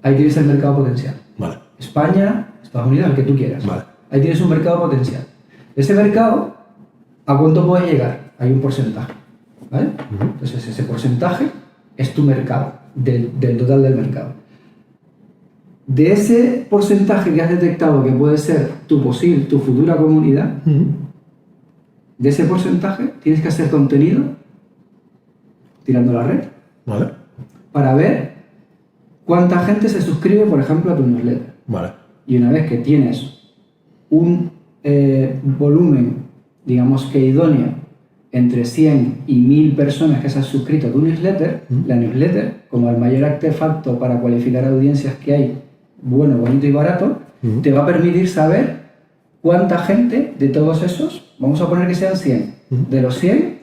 Ahí tienes el mercado potencial. Vale. España, Estados Unidos, el que tú quieras. Vale. Ahí tienes un mercado potencial. Ese mercado, ¿a cuánto puedes llegar? Hay un porcentaje. ¿Vale? Entonces ese porcentaje es tu mercado, del total del mercado. De ese porcentaje que has detectado que puede ser tu futura comunidad, de ese porcentaje tienes que hacer contenido tirando la red. Vale. Para ver cuánta gente se suscribe, por ejemplo, a tu newsletter. Vale. Y una vez que tienes un volumen, digamos que idóneo, entre 100 y 1000 personas que se han suscrito a tu newsletter, la newsletter, como el mayor artefacto para cualificar audiencias que hay, bueno, bonito y barato, te va a permitir saber cuánta gente de todos esos, vamos a poner que sean 100, de los 100,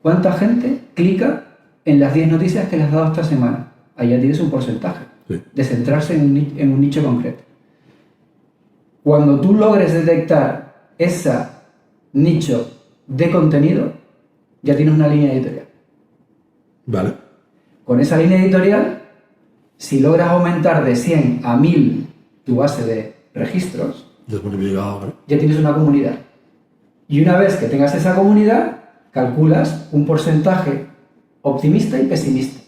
cuánta gente clica en las 10 noticias que les has dado esta semana. Ahí ya tienes un porcentaje de centrarse en un nicho concreto. Cuando tú logres detectar ese nicho de contenido, ya tienes una línea editorial. Vale. Con esa línea editorial, si logras aumentar de 100 a 1000 tu base de registros, ya tienes una comunidad. Y una vez que tengas esa comunidad, calculas un porcentaje optimista y pesimista.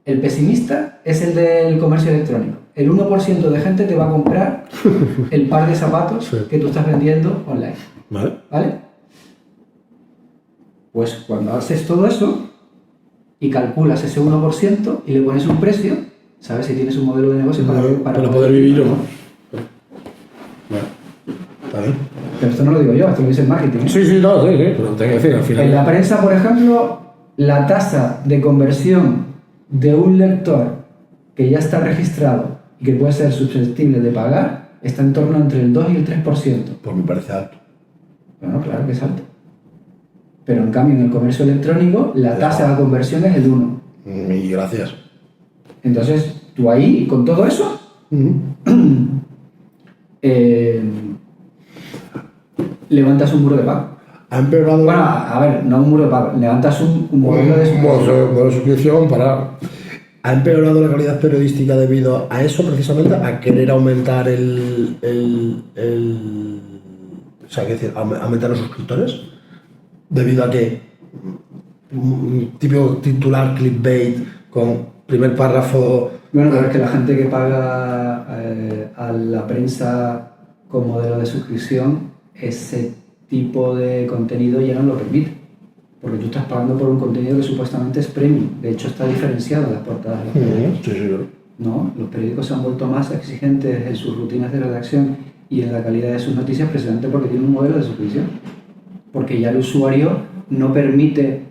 El pesimista es el del comercio electrónico. El 1% de gente te va a comprar el par de zapatos que tú estás vendiendo online. ¿Vale? Pues cuando haces todo eso y calculas ese 1% y le pones un precio, sabes si tienes un modelo de negocio para poder vivir o no. Bueno, está bien. Pero esto no lo digo yo, esto lo dice el marketing. Sí, pero tengo que decir, al final. En la prensa, por ejemplo, la tasa de conversión de un lector que ya está registrado y que puede ser susceptible de pagar está en torno entre el 2 y el 3%. Pues me parece alto. Bueno, claro que es alto. Pero en cambio en el comercio electrónico la tasa de conversión es el 1. Y gracias. Entonces, tú ahí, con todo eso, levantas un muro de pago. Ha empeorado. Bueno, a ver, no un muro de pago, levantas un modelo de suscripción. Modelo de suscripción para. ¿Ha empeorado la calidad periodística debido a eso, precisamente? ¿A querer aumentar o sea, ¿qué decir? ¿Aumentar los suscriptores? Debido a que un típico titular clickbait con primer párrafo. Bueno, pero es que la gente que paga a la prensa con modelo de suscripción, ese tipo de contenido ya no lo permite. Porque tú estás pagando por un contenido que supuestamente es premium. De hecho, está diferenciado en las portadas de los periódicos. Sí, claro. ¿No? Los periódicos se han vuelto más exigentes en sus rutinas de redacción y en la calidad de sus noticias precisamente porque tienen un modelo de suscripción. Porque ya el usuario no permite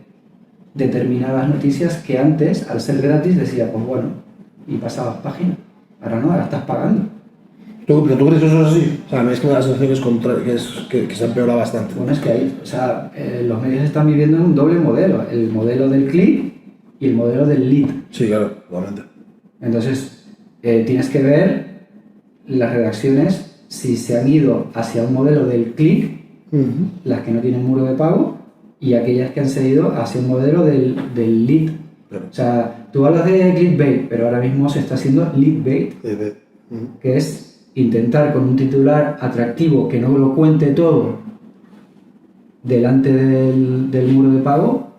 determinadas noticias que antes, al ser gratis, decía, pues bueno, y pasabas página. Ahora no, ahora estás pagando. ¿Pero tú crees que eso es así? O sea, es que me da la sensación que se ha empeorado bastante. Bueno, es que ahí, o sea, los medios están viviendo en un doble modelo. El modelo del click y el modelo del lead. Sí, claro, totalmente. Entonces, tienes que ver las redacciones si se han ido hacia un modelo del click, las que no tienen muro de pago, y aquellas que han seguido hacia un modelo del lead. Claro. O sea, tú hablas de clickbait, pero ahora mismo se está haciendo leadbait, que es intentar con un titular atractivo que no lo cuente todo delante del muro de pago,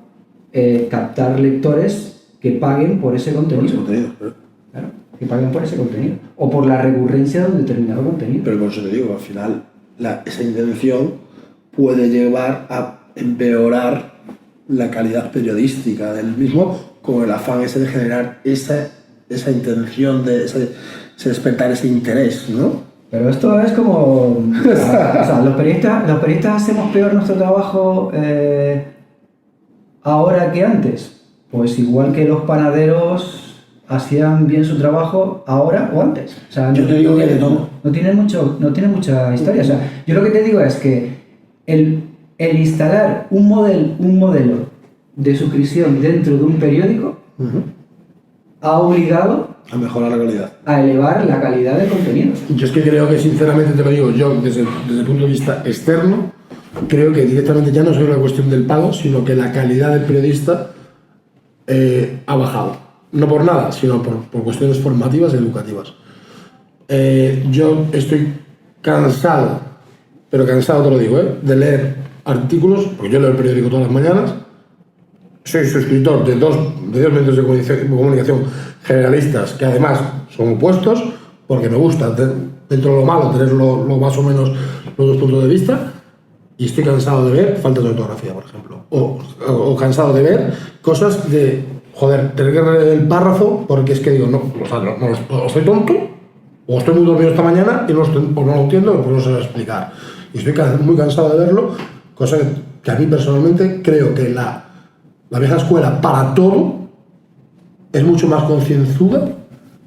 captar lectores que paguen por ese contenido. Por ese contenido, Claro, que paguen por ese contenido. O por la recurrencia de un determinado contenido. Pero por eso te digo, al final, esa intención puede llevar a empeorar la calidad periodística del mismo, con el afán ese de generar esa intención, de despertar ese interés, ¿no? Pero esto es como... o sea, los periodistas hacemos peor nuestro trabajo ahora que antes. Pues igual que los panaderos hacían bien su trabajo ahora o antes. O sea, Yo te digo que no tiene mucha historia. O sea, yo lo que te digo es que el instalar un modelo de suscripción dentro de un periódico ha obligado a mejorar la calidad. a elevar la calidad del contenido. Yo es que creo que, sinceramente te lo digo, yo desde el punto de vista externo, creo que directamente ya no es una cuestión del pago, sino que la calidad del periodista ha bajado. No por nada, sino por cuestiones formativas y educativas. Yo estoy cansado, pero cansado te lo digo, de leer artículos, porque yo leo el periódico todas las mañanas, soy suscriptor de dos medios de comunicación generalistas que además son opuestos, porque me gusta, dentro de lo malo, tener lo más o menos los dos puntos de vista, y estoy cansado de ver faltas de ortografía, por ejemplo, o cansado de ver cosas de, joder, tener que leer el párrafo, porque es que digo, no, o estoy tonto, o estoy muy dormido esta mañana y no lo entiendo, pues no sé explicar. Y estoy muy cansado de verlo, cosa que a mí personalmente creo que la vieja escuela para todo es mucho más concienzuda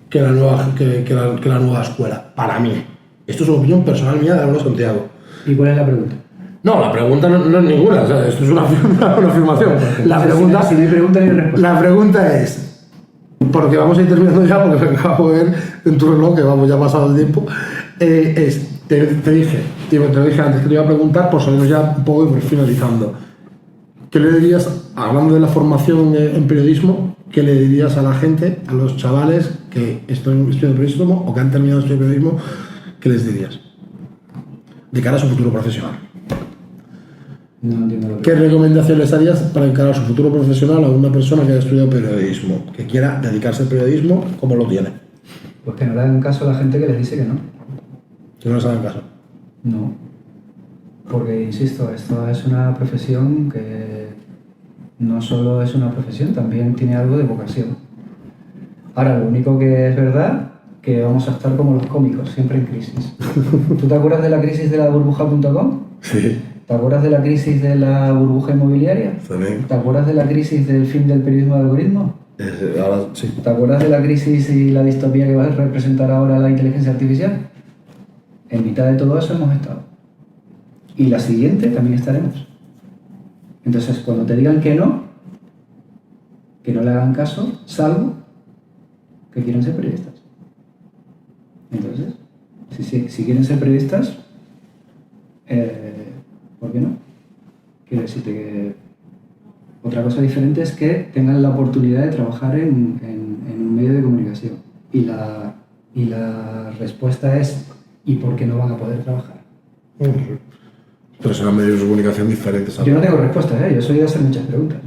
que la nueva escuela, para mí. Esto es una opinión personal mía de Álvaro Santiago. ¿Y cuál es la pregunta? No, la pregunta no es ninguna, o sea, esto es una afirmación. Si no hay pregunta, no hay respuesta. La pregunta es, porque vamos a ir terminando ya, porque me acabo de ver en tu reloj, que vamos ya pasado el tiempo, te dije antes que te iba a preguntar, por salirnos ya un poco y por finalizando. ¿Qué le dirías, hablando de la formación en periodismo, qué le dirías a la gente, a los chavales que están estudiando periodismo o que han terminado de estudiar periodismo, qué les dirías? De cara a su futuro profesional. No entiendo lo que... ¿Qué recomendación les harías para encarar su futuro profesional a una persona que haya estudiado periodismo, que quiera dedicarse al periodismo como lo tiene? Pues que no le hagan caso a la gente que les dice que no. Que no les hagan caso. No. Porque, insisto, esto es una profesión que no solo es una profesión, también tiene algo de vocación. Ahora, lo único que es verdad, que vamos a estar como los cómicos, siempre en crisis. ¿Tú te acuerdas de la crisis de la burbuja.com? Sí. ¿Te acuerdas de la crisis de la burbuja inmobiliaria? También. ¿Te acuerdas de la crisis del fin del periodismo de algoritmo? Ahora sí. ¿Te acuerdas de la crisis y la distopía que va a representar ahora la inteligencia artificial? En mitad de todo eso hemos estado. Y la siguiente también estaremos. Entonces, cuando te digan que no le hagan caso, salvo que quieran ser periodistas. Entonces, si quieren ser periodistas, ¿por qué no? Quiero decirte que otra cosa diferente es que tengan la oportunidad de trabajar en un medio de comunicación. Y la respuesta es, ¿y por qué no van a poder trabajar? Pero serán medios de comunicación diferentes. Yo no tengo respuesta, yo soy de hacer muchas preguntas.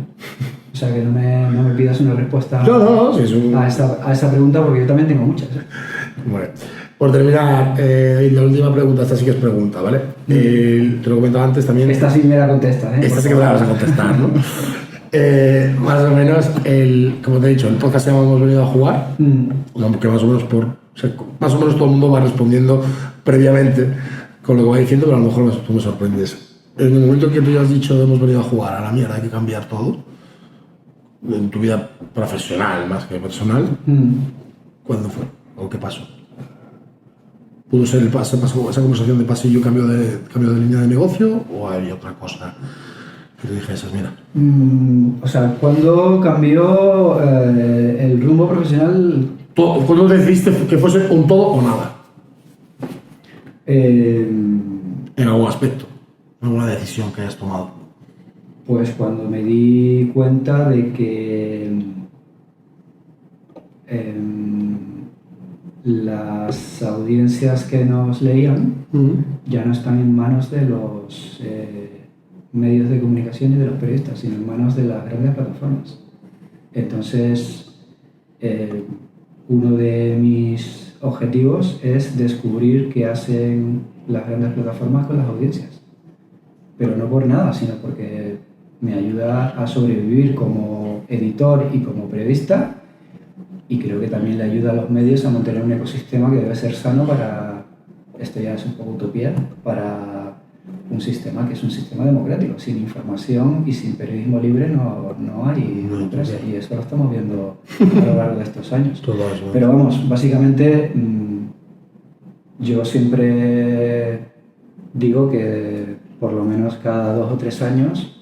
O sea, que no me pidas una respuesta No, sí, a esa pregunta, porque yo también tengo muchas. Bueno, por terminar, la última pregunta, esta sí que es pregunta, ¿vale? Te lo comentaba antes también. Esta sí me la contesta, Esta sí que me la vas a contestar, ¿no? Más o menos, como te he dicho, el podcast se llama Hemos venido a jugar, que más o menos todo el mundo va respondiendo previamente con lo que va diciendo, pero a lo mejor tú me sorprendes. En el momento que tú ya has dicho hemos venido a jugar, a la mierda, hay que cambiar todo, en tu vida profesional más que personal, ¿cuándo fue? ¿O qué pasó? ¿Pudo ser esa conversación de pasillo, cambio de línea de negocio, o había otra cosa que te dijeses, mira? O sea, ¿cuándo cambió el rumbo profesional? ¿Cuándo decidiste que fuese un todo o nada? En algún aspecto, alguna decisión que hayas tomado. Pues cuando me di cuenta de que las audiencias que nos leían ya no están en manos de los medios de comunicación y de los periodistas, sino en manos de las grandes plataformas. Entonces, uno de mis objetivos es descubrir qué hacen las grandes plataformas con las audiencias. Pero no por nada, sino porque me ayuda a sobrevivir como editor y como periodista, y creo que también le ayuda a los medios a mantener un ecosistema que debe ser sano para esto ya es un poco utopía para un sistema que es un sistema democrático. Sin información y sin periodismo libre no hay democracia, y eso lo estamos viendo a lo largo de estos años. Pero vamos, básicamente yo siempre digo que por lo menos cada 2 o 3 años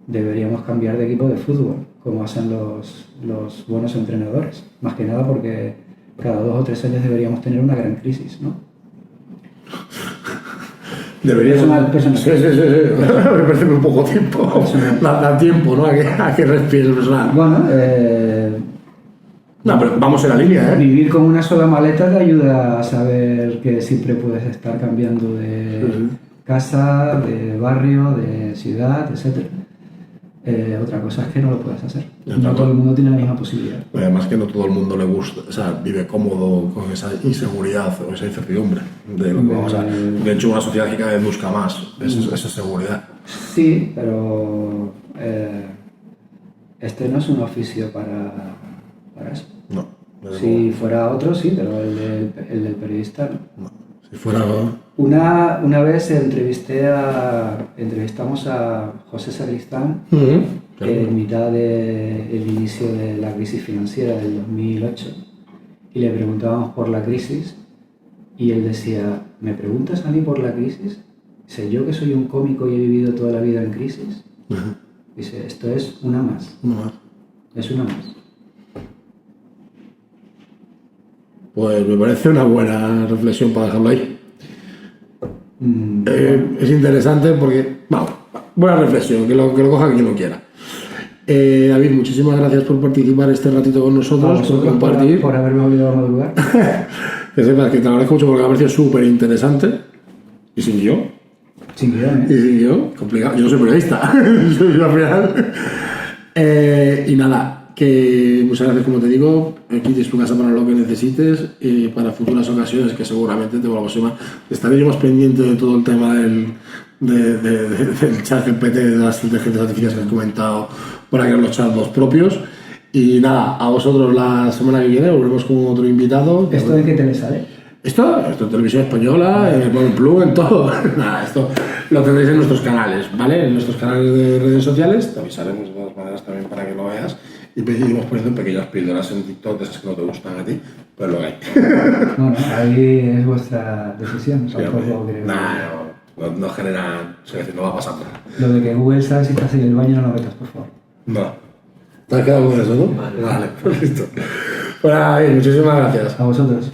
deberíamos cambiar de equipo de fútbol, como hacen los buenos entrenadores. Más que nada porque cada 2 o 3 años deberíamos tener una gran crisis, ¿no? Debería personal. Sí. Me parece muy poco tiempo. Da tiempo, ¿no? A que respires personal. Bueno, no, pero vamos en la línea, ¿eh? Vivir con una sola maleta te ayuda a saber que siempre puedes estar cambiando de casa, de barrio, de ciudad, etc. Otra cosa es que no lo puedes hacer. No todo el mundo tiene la misma posibilidad. Además que no todo el mundo le gusta, o sea, vive cómodo con esa inseguridad o esa incertidumbre de lo que vamos a... De hecho, una sociedad que cada vez busca más esa seguridad. Sí, pero este no es un oficio para eso. No. Si fuera otro, sí, pero el del periodista no. Si fuera... Una vez entrevistamos a José Sacristán en mitad del inicio de la crisis financiera del 2008, y le preguntábamos por la crisis y él decía: ¿me preguntas a mí por la crisis? Dice: yo que soy un cómico y he vivido toda la vida en crisis. Dice: esto es una más. Es una más. Pues me parece una buena reflexión para dejarlo ahí. Es interesante porque, vamos, buena reflexión, que lo coja quien lo quiera. David, muchísimas gracias por participar este ratito con nosotros, por compartir. Por haberme olvidado a madrugar. Que sepas que te agradezco mucho porque me ha parecido súper interesante. Y sin guión. Sin guión, ¿eh? Y sin guión, complicado. Yo no soy periodista, soy al final. Y nada, que muchas gracias, como te digo. Aquí tienes tu casa para lo que necesites y para futuras ocasiones, que seguramente te volvamos a llamar. Estaré yo más pendiente de todo el tema del chat GPT, de las inteligencias artificiales que has comentado, para crear los chatbots propios. Y nada, a vosotros la semana que viene volveremos con otro invitado. ¿Esto de qué tele sale? Esto en Televisión Española, en Monoplug, en todo. Nada, esto lo tendréis en nuestros canales, ¿vale? En nuestros canales de redes sociales. Te avisaremos de todas maneras también para que lo veas. Y iremos poniendo pequeñas píldoras en TikTok de esas que no te gustan a ti, pero lo hay. No, ahí es vuestra decisión. Sí, no genera... Es decir, no va a pasar nada. Lo de que Google sabe si estás en el baño, no lo metas, por favor. No. ¿Te has quedado con eso, no? Vale, listo. Bueno, muchísimas gracias. A vosotros.